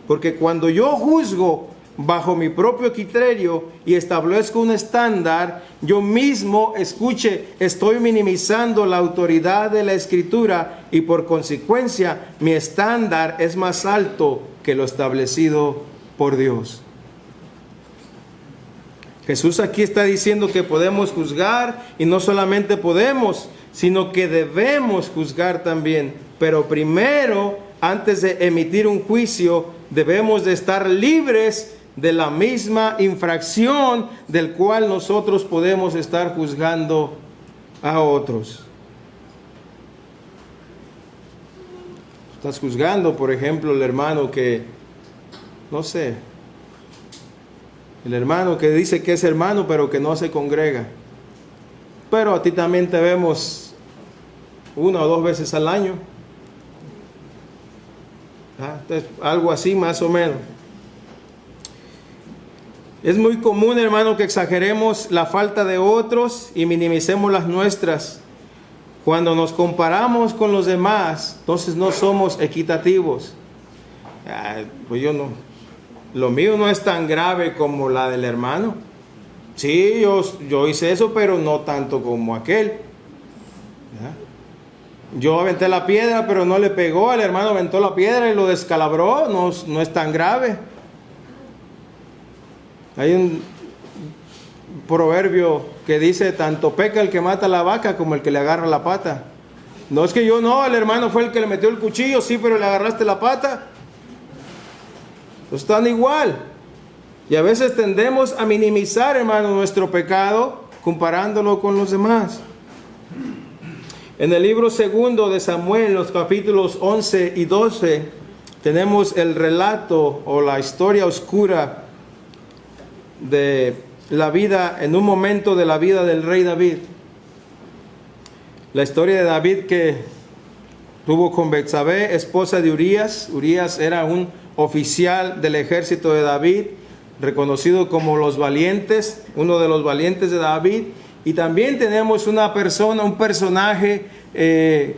porque cuando yo juzgo bajo mi propio criterio y establezco un estándar, yo mismo, estoy minimizando la autoridad de la Escritura y por consecuencia mi estándar es más alto que lo establecido por Dios. Jesús aquí está diciendo que podemos juzgar, y no solamente podemos, sino que debemos juzgar también. Pero primero, antes de emitir un juicio, debemos de estar libres de la misma infracción del cual nosotros podemos estar juzgando a otros. Estás juzgando, por ejemplo, el hermano que, no sé, el hermano que dice que es hermano pero que no se congrega. Pero a ti también te vemos 1 o 2 veces al año. Entonces, algo así más o menos. Es muy común, hermano, que exageremos la falta de otros y minimicemos las nuestras. Cuando nos comparamos con los demás, entonces no somos equitativos. Pues lo mío no es tan grave como la del hermano. Sí, yo hice eso, pero no tanto como aquel. Yo aventé la piedra, pero no le pegó. El hermano aventó la piedra y lo descalabró. No es tan grave. Hay un proverbio que dice: tanto peca el que mata a la vaca como el que le agarra la pata. No es que el hermano fue el que le metió el cuchillo, sí, pero le agarraste la pata. Están igual. Y a veces tendemos a minimizar, hermano, nuestro pecado comparándolo con los demás. En el libro 2 de Samuel, los capítulos 11 y 12, tenemos el relato o la historia oscura de la vida, en un momento de la vida del rey David. La historia de David que tuvo con Betsabé, esposa de Urías. Urías era un oficial del ejército de David, reconocido como los valientes, uno de los valientes de David. Y también tenemos un personaje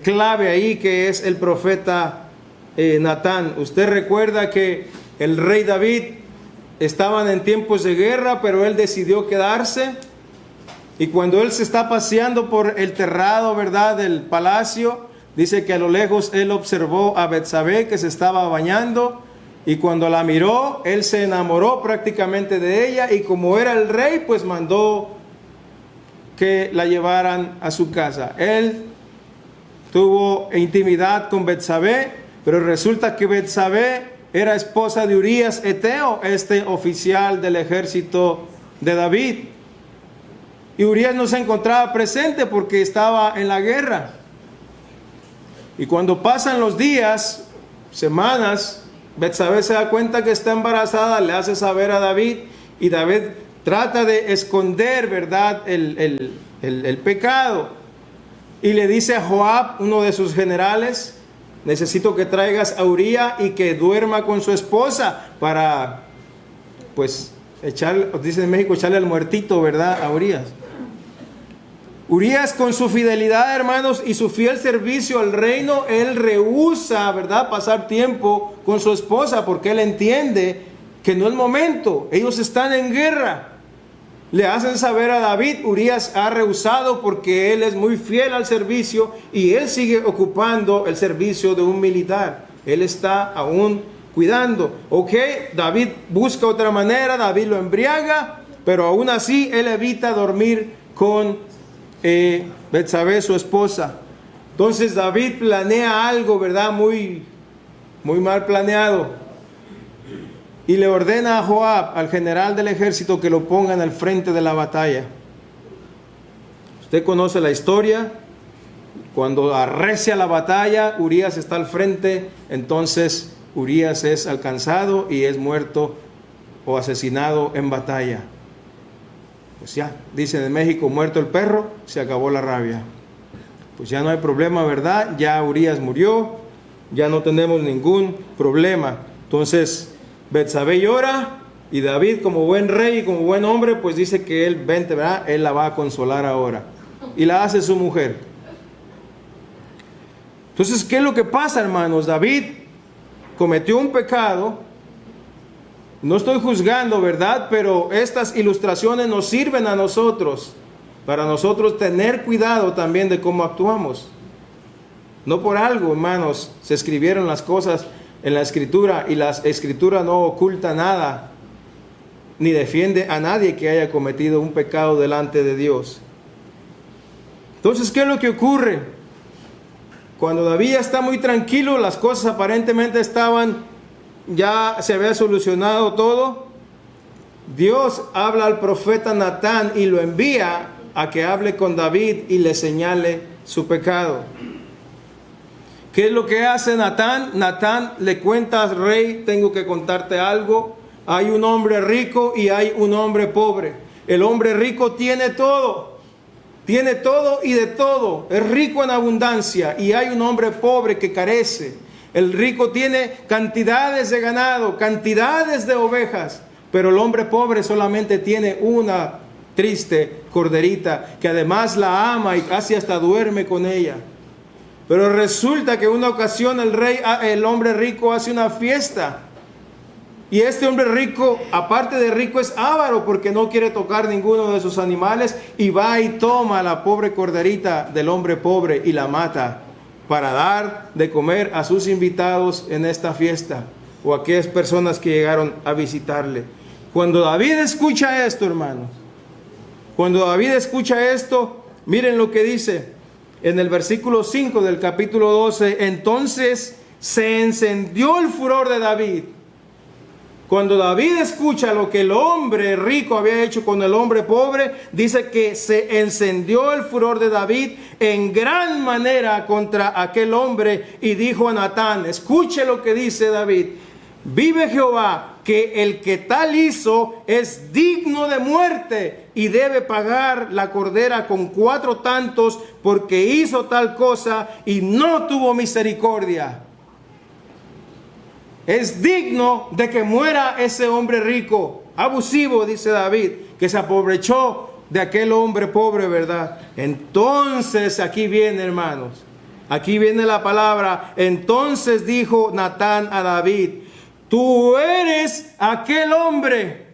clave ahí, que es el profeta Natán. Usted recuerda que el rey David estaban en tiempos de guerra, pero él decidió quedarse. Y cuando él se está paseando por el terrado, ¿verdad?, del palacio, dice que a lo lejos él observó a Betsabé que se estaba bañando. Y cuando la miró, él se enamoró prácticamente de ella. Y como era el rey, pues mandó que la llevaran a su casa. Él tuvo intimidad con Betsabé, pero resulta que Betsabé era esposa de Urías Eteo, este oficial del ejército de David. Y Urías no se encontraba presente porque estaba en la guerra. Y cuando pasan los días, semanas, Betsabé se da cuenta que está embarazada, le hace saber a David, y David trata de esconder, ¿verdad?, el pecado. Y le dice a Joab, uno de sus generales: necesito que traigas a Urías y que duerma con su esposa para, pues, dice en México, echarle al muertito, ¿verdad?, a Urías. Urías, con su fidelidad, hermanos, y su fiel servicio al reino, él rehúsa, ¿verdad?, pasar tiempo con su esposa, porque él entiende que no es momento. Ellos están en guerra. Le hacen saber a David: Urías ha rehusado porque él es muy fiel al servicio y él sigue ocupando el servicio de un militar. Él está aún cuidando. Ok, David busca otra manera, David lo embriaga, pero aún así él evita dormir con Betsabé, su esposa. Entonces David planea algo, ¿verdad?, muy mal planeado. Y le ordena a Joab, al general del ejército, que lo ponga en el frente de la batalla. Usted conoce la historia. Cuando arrecia la batalla, Urías está al frente, entonces Urías es alcanzado y es muerto o asesinado en batalla. Pues ya, dicen en México, muerto el perro, se acabó la rabia. Pues ya no hay problema, ¿verdad? Ya Urías murió, ya no tenemos ningún problema. Entonces, Betsabé llora y David, como buen rey y como buen hombre, pues dice que él, vente, ¿verdad? Él la va a consolar ahora. Y la hace su mujer. Entonces, ¿qué es lo que pasa, hermanos? David cometió un pecado. No estoy juzgando, ¿verdad? Pero estas ilustraciones nos sirven a nosotros, para nosotros tener cuidado también de cómo actuamos. No por algo, hermanos, se escribieron las cosas en la Escritura, y la Escritura no oculta nada, ni defiende a nadie que haya cometido un pecado delante de Dios. Entonces, ¿qué es lo que ocurre? Cuando David ya está muy tranquilo, las cosas aparentemente ya se había solucionado todo. Dios habla al profeta Natán y lo envía a que hable con David y le señale su pecado. ¿Qué es lo que hace Natán? Natán le cuenta al rey: tengo que contarte algo. Hay un hombre rico y hay un hombre pobre. El hombre rico tiene todo. Tiene todo y de todo, es rico en abundancia, y hay un hombre pobre que carece. El rico tiene cantidades de ganado, cantidades de ovejas, pero el hombre pobre solamente tiene una triste corderita, que además la ama y casi hasta duerme con ella. Pero resulta que en una ocasión el hombre rico hace una fiesta. Y este hombre rico, aparte de rico, es avaro, porque no quiere tocar ninguno de sus animales, y va y toma la pobre corderita del hombre pobre y la mata para dar de comer a sus invitados en esta fiesta, o a aquellas personas que llegaron a visitarle. Cuando David escucha esto, hermanos, cuando David escucha esto, miren lo que dice en el versículo 5 del capítulo 12. Entonces se encendió el furor de David. Cuando David escucha lo que el hombre rico había hecho con el hombre pobre, dice que se encendió el furor de David en gran manera contra aquel hombre, y dijo a Natán: escuche lo que dice David: vive Jehová, que el que tal hizo es digno de muerte, y debe pagar la cordera con 4 tantos, porque hizo tal cosa y no tuvo misericordia. Es digno de que muera ese hombre rico, abusivo, dice David, que se aprovechó de aquel hombre pobre, ¿verdad? Entonces, aquí viene, hermanos, aquí viene la palabra. Entonces dijo Natán a David: tú eres aquel hombre.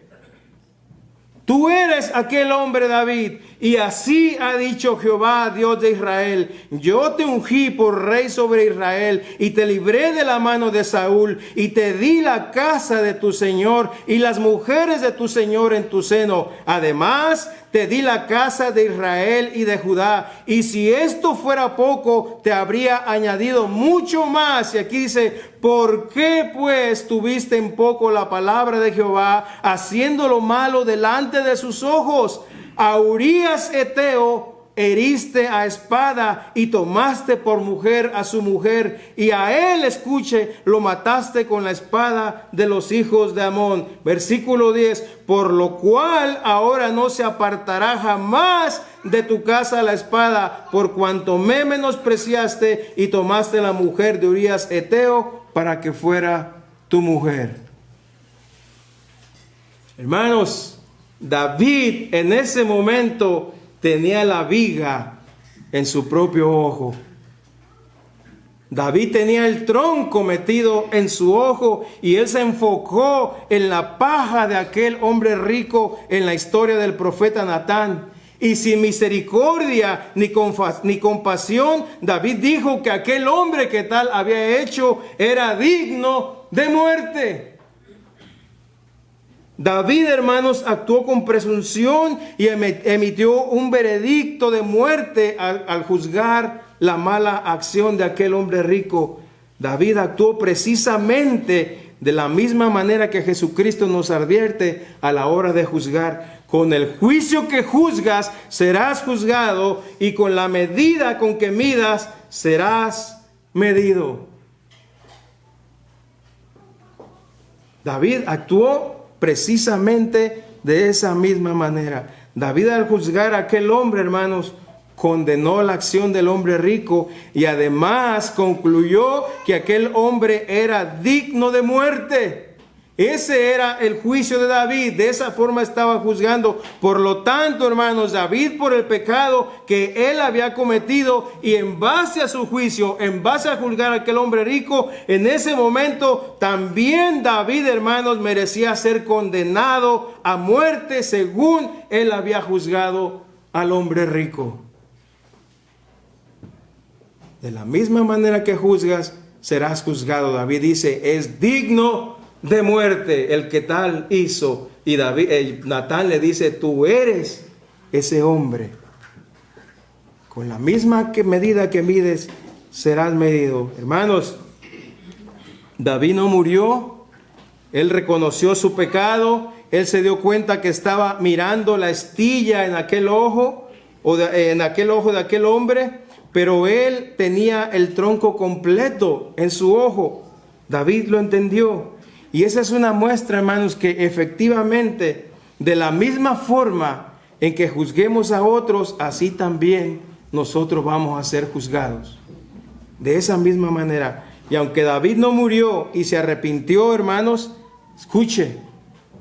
Tú eres aquel hombre, David. Y así ha dicho Jehová, Dios de Israel: yo te ungí por rey sobre Israel, y te libré de la mano de Saúl, y te di la casa de tu señor y las mujeres de tu señor en tu seno. Además, te di la casa de Israel y de Judá. Y si esto fuera poco, te habría añadido mucho más. Y aquí dice: ¿por qué pues tuviste en poco la palabra de Jehová, haciendo lo malo delante de sus ojos? A Urías Eteo heriste a espada y tomaste por mujer a su mujer, y a él, escuche, lo mataste con la espada de los hijos de Amón. Versículo 10: por lo cual ahora no se apartará jamás de tu casa la espada, por cuanto me menospreciaste y tomaste la mujer de Urías Eteo para que fuera tu mujer. Hermanos, David en ese momento tenía la viga en su propio ojo. David tenía el tronco metido en su ojo, y él se enfocó en la paja de aquel hombre rico en la historia del profeta Natán. Y sin misericordia ni compasión, David dijo que aquel hombre que tal había hecho era digno de muerte. David, hermanos, actuó con presunción y emitió un veredicto de muerte al juzgar la mala acción de aquel hombre rico. David actuó precisamente de la misma manera que Jesucristo nos advierte a la hora de juzgar. Con el juicio que juzgas, serás juzgado, y con la medida con que midas, serás medido. David actuó precisamente de esa misma manera. David, al juzgar a aquel hombre, hermanos, condenó la acción del hombre rico y además concluyó que aquel hombre era digno de muerte. Ese era el juicio de David. De esa forma estaba juzgando. Por lo tanto, hermanos, David, por el pecado que él había cometido, y en base a su juicio, en base a juzgar a aquel hombre rico, en ese momento también David, hermanos, merecía ser condenado a muerte según él había juzgado al hombre rico. De la misma manera que juzgas, serás juzgado. David dice, es digno de muerte el que tal hizo. Y Natán le dice, tú eres ese hombre. Con la misma medida que mides, serás medido. Hermanos, David no murió. Él reconoció su pecado. Él se dio cuenta que estaba mirando la astilla en aquel ojo, en aquel ojo de aquel hombre. Pero él tenía el tronco completo en su ojo. David lo entendió. Y esa es una muestra, hermanos, que efectivamente, de la misma forma en que juzguemos a otros, así también nosotros vamos a ser juzgados. De esa misma manera. Y aunque David no murió y se arrepintió, hermanos, escuche,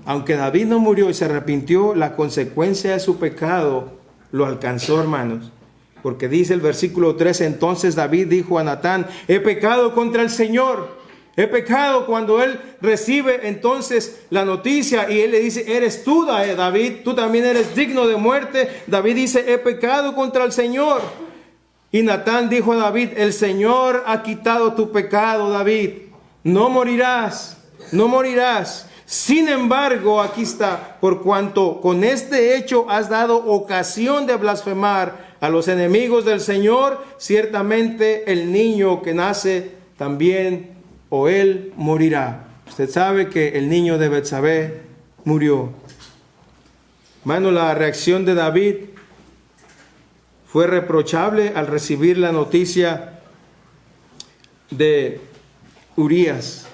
aunque David no murió y se arrepintió, la consecuencia de su pecado lo alcanzó, hermanos. Porque dice el versículo 13, entonces David dijo a Natán, he pecado contra el Señor. He pecado. Cuando él recibe entonces la noticia y él le dice, eres tú, David, tú también eres digno de muerte. David dice, he pecado contra el Señor. Y Natán dijo a David, el Señor ha quitado tu pecado, David. No morirás, no morirás. Sin embargo, aquí está, por cuanto con este hecho has dado ocasión de blasfemar a los enemigos del Señor, ciertamente el niño que nace también o él morirá. Usted sabe que el niño de Betsabé murió. Hermano, la reacción de David fue reprochable al recibir la noticia de Urías.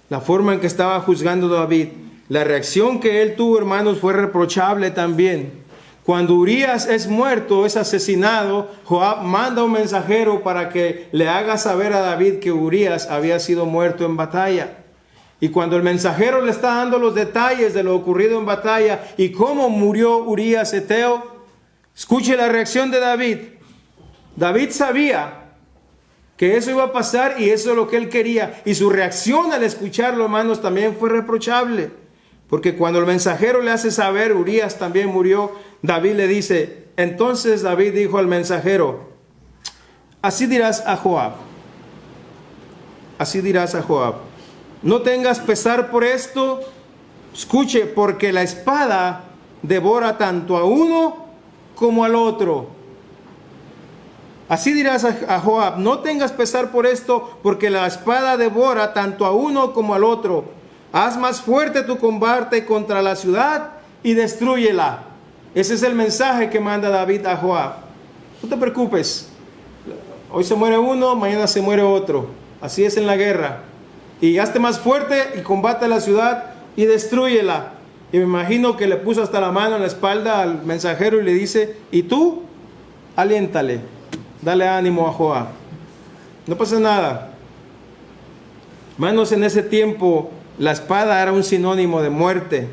La forma en que estaba juzgando David, la reacción que él tuvo, hermanos, fue reprochable también. Cuando Urías es muerto, es asesinado, Joab manda un mensajero para que le haga saber a David que Urías había sido muerto en batalla. Y cuando el mensajero le está dando los detalles de lo ocurrido en batalla y cómo murió Urías Eteo, escuche la reacción de David. David sabía que eso iba a pasar y eso es lo que él quería. Y su reacción al escucharlo, hermanos, también fue reprochable. Porque cuando el mensajero le hace saber, Urías también murió, David le dice, entonces David dijo al mensajero, así dirás a Joab, no tengas pesar por esto, escuche, porque la espada devora tanto a uno como al otro. Así dirás a Joab, no tengas pesar por esto, porque la espada devora tanto a uno como al otro. Haz más fuerte tu combate contra la ciudad y destrúyela. Ese es el mensaje que manda David a Joab. No te preocupes. Hoy se muere uno, mañana se muere otro. Así es en la guerra. Y hazte más fuerte y combate la ciudad y destrúyela. Y me imagino que le puso hasta la mano en la espalda al mensajero y le dice, ¿y tú? Aliéntale. Dale ánimo a Joab. No pasa nada. Hermanos, en ese tiempo la espada era un sinónimo de muerte.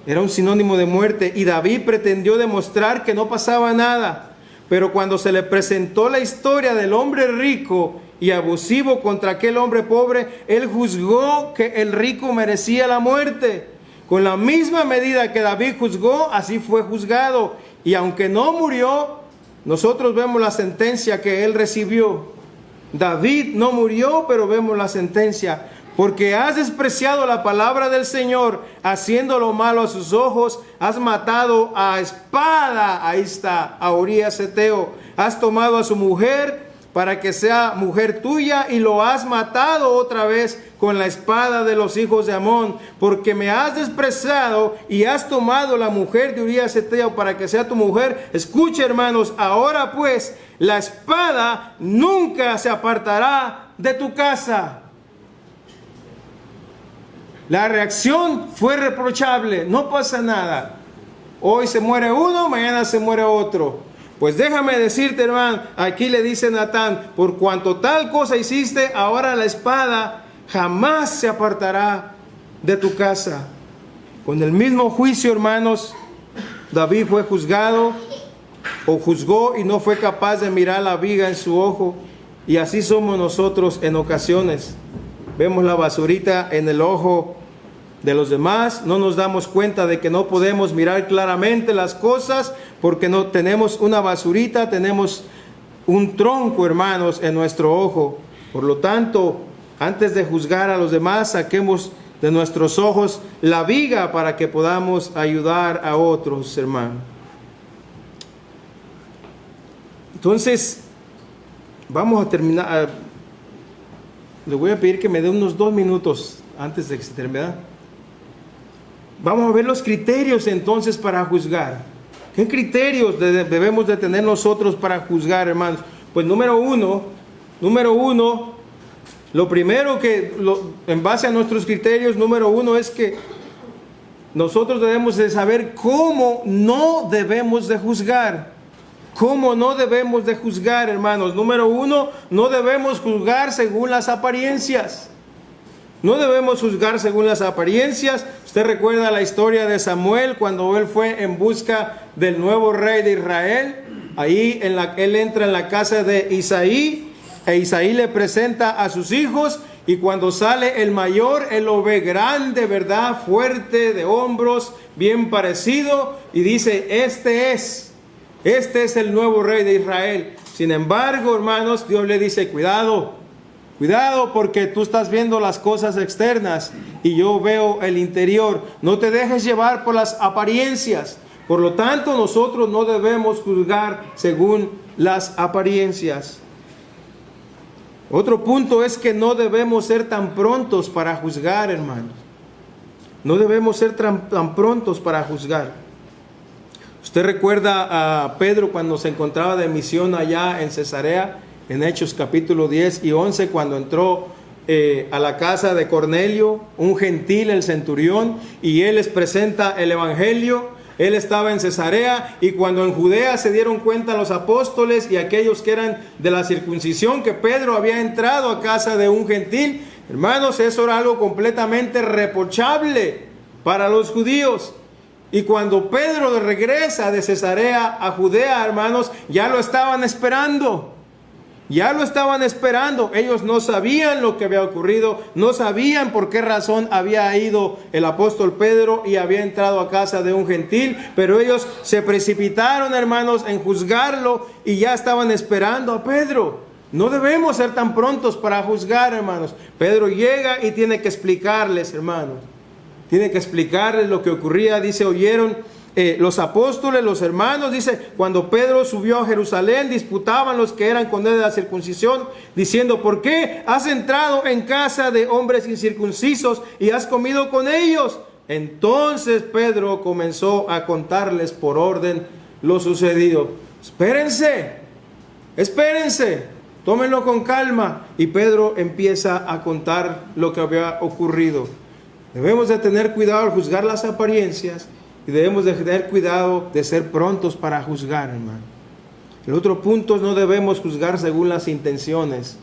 Era un sinónimo de muerte. Y David pretendió demostrar que no pasaba nada. Pero cuando se le presentó la historia del hombre rico y abusivo contra aquel hombre pobre, él juzgó que el rico merecía la muerte. Con la misma medida que David juzgó, así fue juzgado. Y aunque no murió, nosotros vemos la sentencia que él recibió. David no murió, pero vemos la sentencia. Porque has despreciado la palabra del Señor, haciendo lo malo a sus ojos, has matado a espada, ahí está, a Urías Eteo, has tomado a su mujer para que sea mujer tuya, y lo has matado otra vez con la espada de los hijos de Amón, porque me has despreciado y has tomado la mujer de Urías Eteo para que sea tu mujer. Escucha, hermanos, ahora pues la espada nunca se apartará de tu casa. La reacción fue reprochable, no pasa nada. Hoy se muere uno, mañana se muere otro. Pues déjame decirte, hermano, aquí le dice Natán, por cuanto tal cosa hiciste, ahora la espada jamás se apartará de tu casa. Con el mismo juicio, hermanos, David fue juzgado o juzgó y no fue capaz de mirar la viga en su ojo. Y así somos nosotros en ocasiones. Vemos la basurita en el ojo de los demás, no nos damos cuenta de que no podemos mirar claramente las cosas porque no tenemos una basurita, tenemos un tronco, hermanos, en nuestro ojo. Por lo tanto, antes de juzgar a los demás, saquemos de nuestros ojos la viga para que podamos ayudar a otros, hermanos. Entonces, vamos a terminar. Le voy a pedir que me dé unos 2 minutos antes de que se termine. Vamos a ver los criterios entonces para juzgar. ¿Qué criterios debemos de tener nosotros para juzgar, hermanos? Pues número uno, lo primero en base a nuestros criterios, número uno es que nosotros debemos de saber cómo no debemos de juzgar. ¿Cómo no debemos de juzgar, hermanos? Número uno, no debemos juzgar según las apariencias. No debemos juzgar según las apariencias. Usted recuerda la historia de Samuel cuando él fue en busca del nuevo rey de Israel. Ahí él entra en la casa de Isaí, e Isaí le presenta a sus hijos, y cuando sale el mayor, él lo ve grande, ¿verdad? Fuerte, de hombros, bien parecido, y dice, este es el nuevo rey de Israel. Sin embargo, hermanos, Dios le dice, cuidado porque tú estás viendo las cosas externas y yo veo el interior. No te dejes llevar por las apariencias. Por lo tanto, nosotros no debemos juzgar según las apariencias. Otro punto es que no debemos ser tan prontos para juzgar, hermanos. No debemos ser tan prontos para juzgar. Usted recuerda a Pedro cuando se encontraba de misión allá en Cesarea, en Hechos capítulo 10 y 11, cuando entró a la casa de Cornelio, un gentil, el centurión, y él les presenta el evangelio. Él estaba en Cesarea, y cuando en Judea se dieron cuenta los apóstoles y aquellos que eran de la circuncisión que Pedro había entrado a casa de un gentil, hermanos, eso era algo completamente reprochable para los judíos. Y cuando Pedro regresa de Cesarea a Judea, hermanos, ya lo estaban esperando. Ellos no sabían lo que había ocurrido, no sabían por qué razón había ido el apóstol Pedro y había entrado a casa de un gentil, pero ellos se precipitaron, hermanos, en juzgarlo y ya estaban esperando a Pedro. No debemos ser tan prontos para juzgar, hermanos. Pedro llega y tiene que explicarles, hermanos. Tiene que explicarles lo que ocurría. Dice, oyeron los apóstoles, los hermanos, dice, cuando Pedro subió a Jerusalén, disputaban los que eran con él de la circuncisión, diciendo, ¿por qué has entrado en casa de hombres incircuncisos y has comido con ellos? Entonces Pedro comenzó a contarles por orden lo sucedido. Espérense, tómenlo con calma. Y Pedro empieza a contar lo que había ocurrido. Debemos de tener cuidado al juzgar las apariencias y debemos de tener cuidado de ser prontos para juzgar, hermano. El otro punto es no debemos juzgar según las intenciones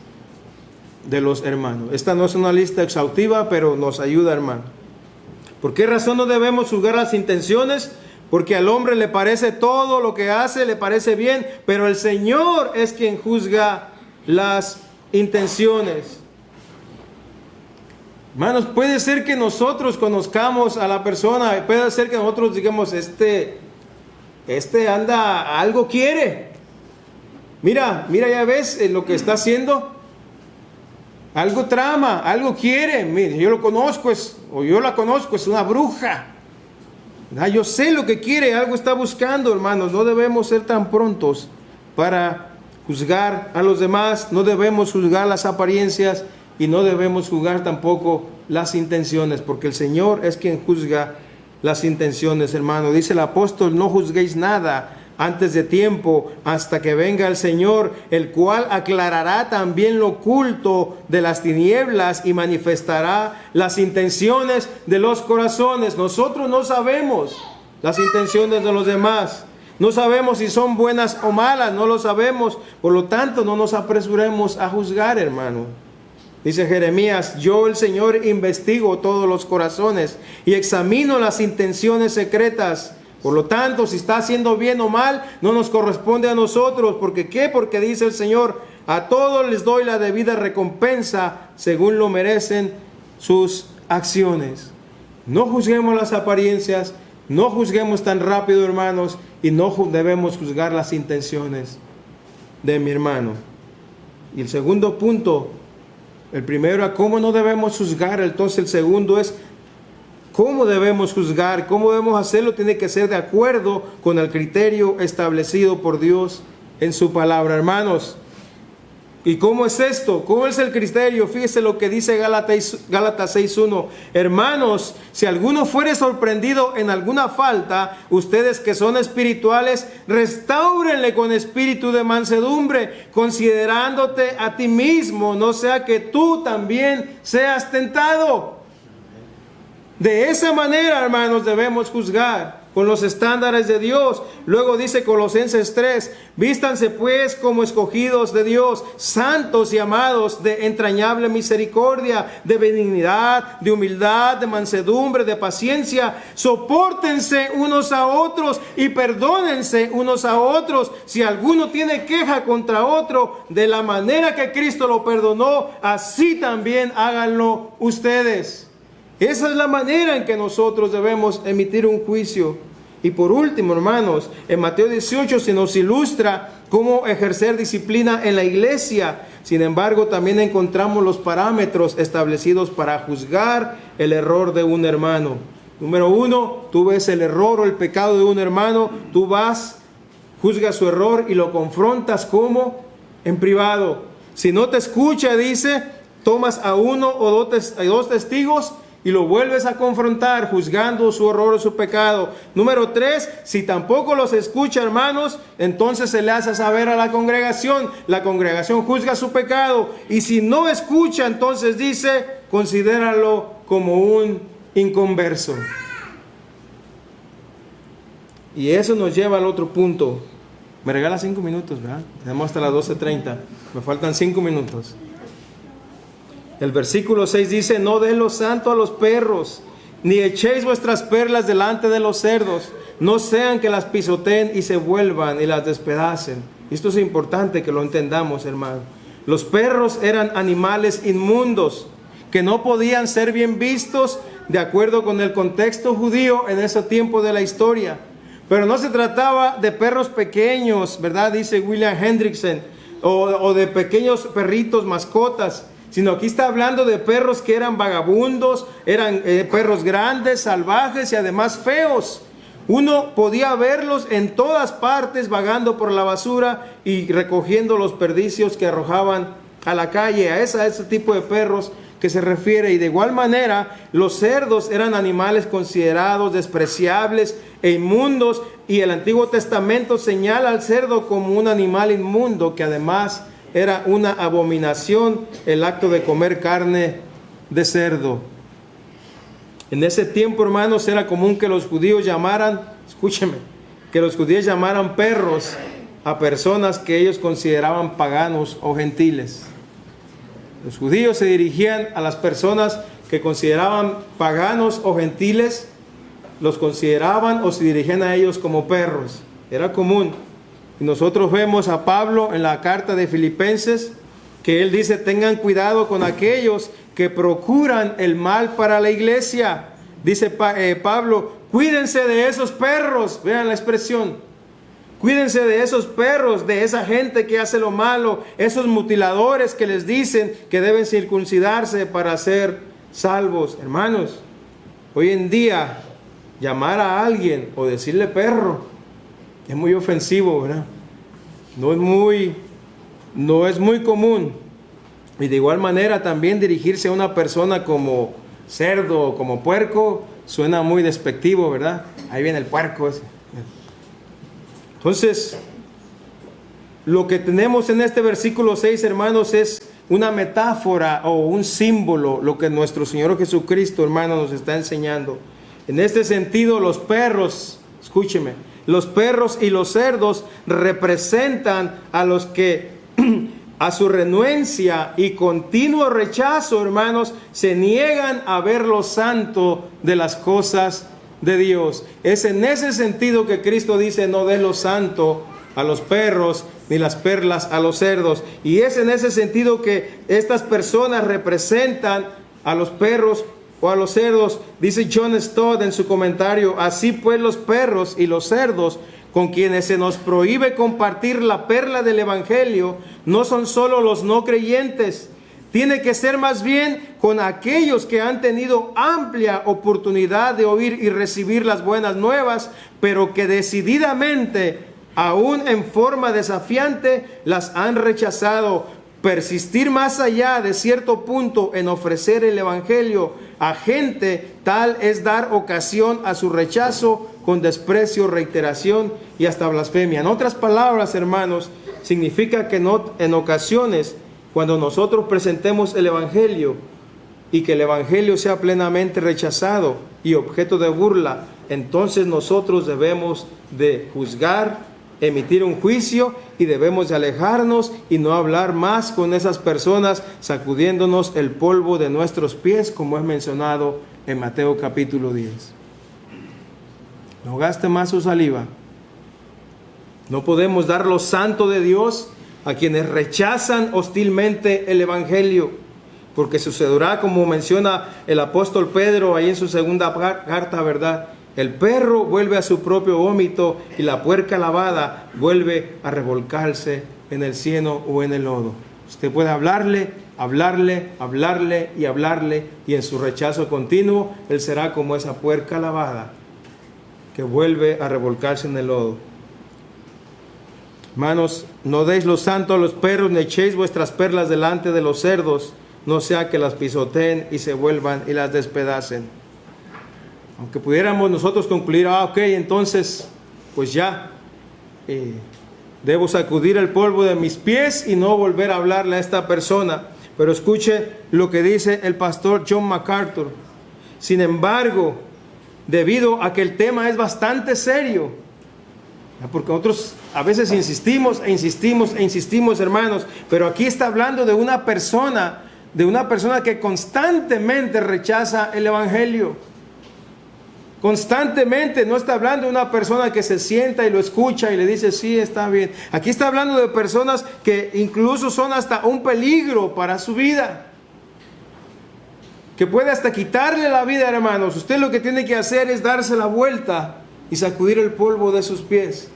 de los hermanos. Esta no es una lista exhaustiva, pero nos ayuda, hermano. ¿Por qué razón no debemos juzgar las intenciones? Porque al hombre le parece todo lo que hace, le parece bien, pero el Señor es quien juzga las intenciones. Hermanos, puede ser que nosotros conozcamos a la persona, puede ser que nosotros digamos, este anda, algo quiere. Mira, ya ves lo que está haciendo. Algo trama, algo quiere. Mire, yo la conozco, es una bruja. Yo sé lo que quiere, algo está buscando, hermanos. No debemos ser tan prontos para juzgar a los demás, no debemos juzgar las apariencias y no debemos juzgar tampoco las intenciones, porque el Señor es quien juzga las intenciones, hermano. Dice el apóstol, no juzguéis nada antes de tiempo, hasta que venga el Señor, el cual aclarará también lo oculto de las tinieblas y manifestará las intenciones de los corazones. Nosotros no sabemos las intenciones de los demás. No sabemos si son buenas o malas, no lo sabemos. Por lo tanto, no nos apresuremos a juzgar, hermano. Dice Jeremías, yo el Señor investigo todos los corazones y examino las intenciones secretas. Por lo tanto, si está haciendo bien o mal, no nos corresponde a nosotros. ¿Porque qué? Porque dice el Señor, a todos les doy la debida recompensa según lo merecen sus acciones. No juzguemos las apariencias, no juzguemos tan rápido, hermanos, y no debemos juzgar las intenciones de mi hermano. Y el segundo punto, el primero era cómo no debemos juzgar, entonces el segundo es cómo debemos juzgar, cómo debemos hacerlo, tiene que ser de acuerdo con el criterio establecido por Dios en su palabra, hermanos. ¿Y cómo es esto? ¿Cómo es el criterio? Fíjese lo que dice Gálatas 6:1. Hermanos, si alguno fuere sorprendido en alguna falta, ustedes que son espirituales, restáurenle con espíritu de mansedumbre, considerándote a ti mismo, no sea que tú también seas tentado. De esa manera, hermanos, debemos juzgar con los estándares de Dios. Luego dice Colosenses 3, vístanse pues como escogidos de Dios, santos y amados, de entrañable misericordia, de benignidad, de humildad, de mansedumbre, de paciencia. Sopórtense unos a otros y perdónense unos a otros. Si alguno tiene queja contra otro, de la manera que Cristo lo perdonó, así también háganlo ustedes. Esa es la manera en que nosotros debemos emitir un juicio. Y por último, hermanos, en Mateo 18 se nos ilustra cómo ejercer disciplina en la iglesia. Sin embargo, también encontramos los parámetros establecidos para juzgar el error de un hermano. Número 1, tú ves el error o el pecado de un hermano, tú vas, juzgas su error y lo confrontas como en privado. Si no te escucha, dice, tomas a uno o dos testigos y lo vuelves a confrontar juzgando su error o su pecado. Número 3, si tampoco los escucha, hermanos, entonces se le hace saber a la congregación juzga su pecado, y si no escucha, entonces dice, considéralo como un inconverso. Y eso nos lleva al otro punto. Me regala 5 minutos, ¿verdad? Tenemos hasta las 12:30, me faltan 5 minutos. El versículo 6 dice, no deis lo santo a los perros, ni echéis vuestras perlas delante de los cerdos, no sean que las pisoteen y se vuelvan y las despedacen. Esto es importante que lo entendamos, hermano. Los perros eran animales inmundos, que no podían ser bien vistos de acuerdo con el contexto judío en ese tiempo de la historia. Pero no se trataba de perros pequeños, ¿verdad? Dice William Hendrickson, o de pequeños perritos, mascotas, sino aquí está hablando de perros que eran vagabundos, eran perros grandes, salvajes y además feos. Uno podía verlos en todas partes vagando por la basura y recogiendo los desperdicios que arrojaban a la calle. A ese tipo de perros que se refiere. Y de igual manera, los cerdos eran animales considerados despreciables e inmundos, y el Antiguo Testamento señala al cerdo como un animal inmundo, que además era una abominación el acto de comer carne de cerdo. En ese tiempo, hermanos, era común que los judíos llamaran, escúcheme, que los judíos llamaran perros a personas que ellos consideraban paganos o gentiles. Los judíos se dirigían a las personas que consideraban paganos o gentiles, los consideraban o se dirigían a ellos como perros. Era común. Y nosotros vemos a Pablo en la carta de Filipenses, que él dice, tengan cuidado con aquellos que procuran el mal para la iglesia. Dice Pablo, cuídense de esos perros, vean la expresión, cuídense de esos perros, de esa gente que hace lo malo, esos mutiladores que les dicen que deben circuncidarse para ser salvos. Hermanos, hoy en día llamar a alguien o decirle perro es muy ofensivo, ¿verdad? No es muy no es muy común. Y de igual manera también dirigirse a una persona como cerdo o como puerco suena muy despectivo, ¿verdad? Ahí viene el puerco ese. Entonces, lo que tenemos en este versículo 6, hermanos, es una metáfora o un símbolo, lo que nuestro Señor Jesucristo, hermano, nos está enseñando. En este sentido, los perros, escúcheme, los perros y los cerdos representan a los que a su renuencia y continuo rechazo, hermanos, se niegan a ver lo santo de las cosas de Dios. Es en ese sentido que Cristo dice: no des lo santo a los perros ni las perlas a los cerdos. Y es en ese sentido que estas personas representan a los perros o a los cerdos. Dice John Stott en su comentario: así pues, los perros y los cerdos con quienes se nos prohíbe compartir la perla del Evangelio no son solo los no creyentes. Tiene que ser más bien con aquellos que han tenido amplia oportunidad de oír y recibir las buenas nuevas, pero que decididamente, aún en forma desafiante, las han rechazado. Persistir más allá de cierto punto en ofrecer el Evangelio a gente tal es dar ocasión a su rechazo con desprecio, reiteración y hasta blasfemia. En otras palabras, hermanos, significa que en ocasiones, cuando nosotros presentemos el Evangelio y que el Evangelio sea plenamente rechazado y objeto de burla, entonces nosotros debemos de juzgar, emitir un juicio, y debemos de alejarnos y no hablar más con esas personas, sacudiéndonos el polvo de nuestros pies, como es mencionado en Mateo capítulo 10. No gaste más su saliva. No podemos dar lo santo de Dios a quienes rechazan hostilmente el Evangelio, porque sucederá, como menciona el apóstol Pedro ahí en su segunda carta, ¿verdad? El perro vuelve a su propio vómito y la puerca lavada vuelve a revolcarse en el cieno o en el lodo. Usted puede hablarle y en su rechazo continuo, él será como esa puerca lavada que vuelve a revolcarse en el lodo. Hermanos, no deis lo santo a los perros, ni echéis vuestras perlas delante de los cerdos, no sea que las pisoteen y se vuelvan y las despedacen. Aunque pudiéramos nosotros concluir: ok, entonces, pues ya, debo sacudir el polvo de mis pies y no volver a hablarle a esta persona. Pero escuche lo que dice el pastor John MacArthur. Sin embargo, debido a que el tema es bastante serio, porque nosotros a veces insistimos, hermanos, pero aquí está hablando de una persona que constantemente rechaza el Evangelio. Constantemente, no está hablando de una persona que se sienta y lo escucha y le dice: sí, está bien. Aquí está hablando de personas que incluso son hasta un peligro para su vida, que puede hasta quitarle la vida, hermanos. Usted lo que tiene que hacer es darse la vuelta y sacudir el polvo de sus pies.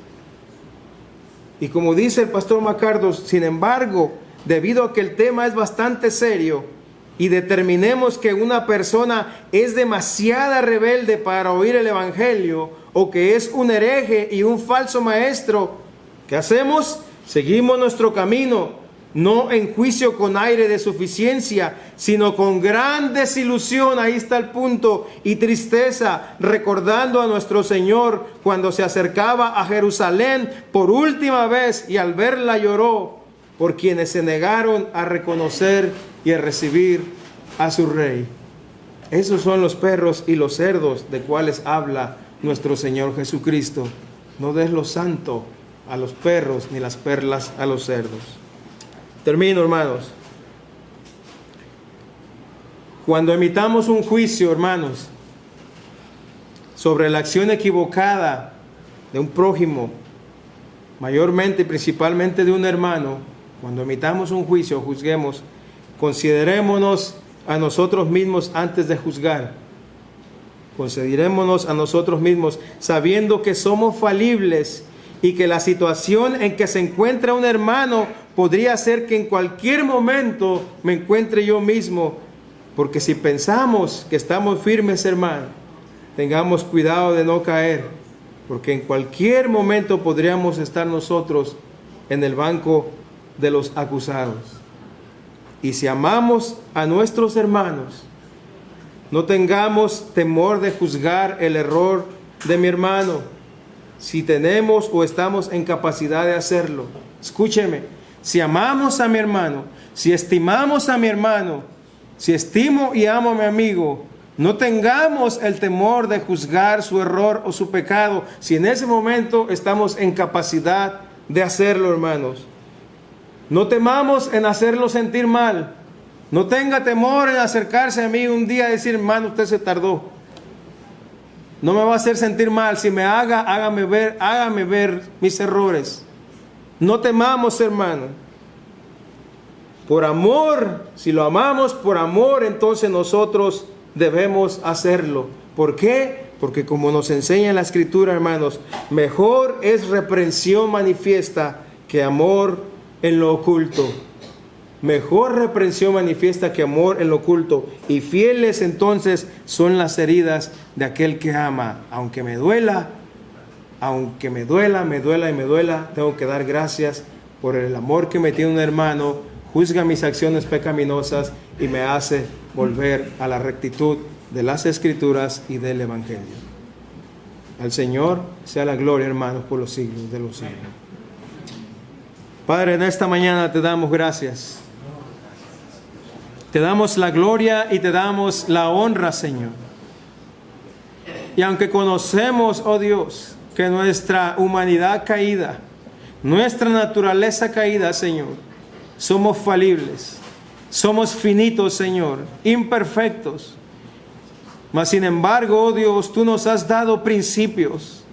Y como dice el pastor MacArthur, sin embargo, debido a que el tema es bastante serio, y determinemos que una persona es demasiado rebelde para oír el Evangelio, o que es un hereje y un falso maestro, ¿qué hacemos? Seguimos nuestro camino, no en juicio con aire de suficiencia, sino con gran desilusión, ahí está el punto, y tristeza, recordando a nuestro Señor cuando se acercaba a Jerusalén por última vez, y al verla lloró por quienes se negaron a reconocer y a recibir a su Rey. Esos son los perros y los cerdos de cuales habla nuestro Señor Jesucristo. No des lo santo a los perros ni las perlas a los cerdos. Termino, hermanos. Cuando emitamos un juicio, hermanos, sobre la acción equivocada de un prójimo, mayormente y principalmente de un hermano, cuando emitamos un juicio, juzguemos, considerémonos a nosotros mismos antes de juzgar. Considerémonos a nosotros mismos, sabiendo que somos falibles y que la situación en que se encuentra un hermano podría ser que en cualquier momento me encuentre yo mismo. Porque si pensamos que estamos firmes, hermano, tengamos cuidado de no caer, porque en cualquier momento podríamos estar nosotros en el banco de los acusados. Y si amamos a nuestros hermanos, no tengamos temor de juzgar el error de mi hermano, si tenemos o estamos en capacidad de hacerlo. Escúcheme, si amamos a mi hermano, si estimamos a mi hermano, si estimo y amo a mi amigo, no tengamos el temor de juzgar su error o su pecado, si en ese momento estamos en capacidad de hacerlo, hermanos. No temamos en hacerlo sentir mal. No tenga temor en acercarse a mí un día y decir, hermano, usted se tardó. No me va a hacer sentir mal. Si me hágame ver mis errores. No temamos, hermano. Por amor, si lo amamos por amor, entonces nosotros debemos hacerlo. ¿Por qué? Porque como nos enseña la Escritura, hermanos, mejor es reprensión manifiesta que amor en lo oculto. Mejor reprensión manifiesta que amor en lo oculto. Y fieles entonces son las heridas de aquel que ama. Aunque me duela, tengo que dar gracias por el amor que me tiene un hermano. Juzga mis acciones pecaminosas y me hace volver a la rectitud de las Escrituras y del Evangelio. Al Señor sea la gloria, hermanos, por los siglos de los siglos. Padre, en esta mañana te damos gracias. Te damos la gloria y te damos la honra, Señor. Y aunque conocemos, oh Dios, que nuestra humanidad caída, nuestra naturaleza caída, Señor, somos falibles, somos finitos, Señor, imperfectos. Mas sin embargo, oh Dios, tú nos has dado principios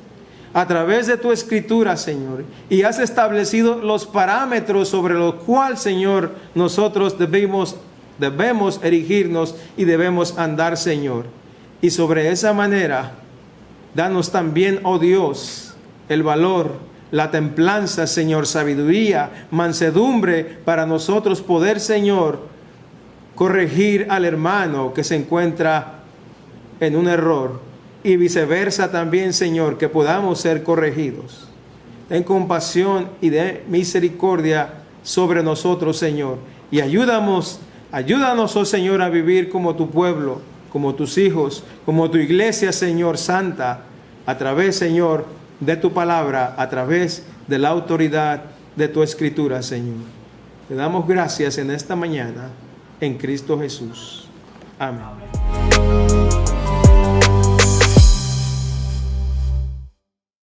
a través de tu Escritura, Señor, y has establecido los parámetros sobre los cuales, Señor, nosotros debemos erigirnos y debemos andar, Señor. Y sobre esa manera, danos también, oh Dios, el valor, la templanza, Señor, sabiduría, mansedumbre, para nosotros poder, Señor, corregir al hermano que se encuentra en un error, y viceversa también, Señor, que podamos ser corregidos. Ten compasión y de misericordia sobre nosotros, Señor, y ayúdanos, oh Señor, a vivir como tu pueblo, como tus hijos, como tu iglesia, Señor, santa, a través, Señor, de tu palabra, a través de la autoridad de tu Escritura, Señor. Te damos gracias en esta mañana, en Cristo Jesús. Amén.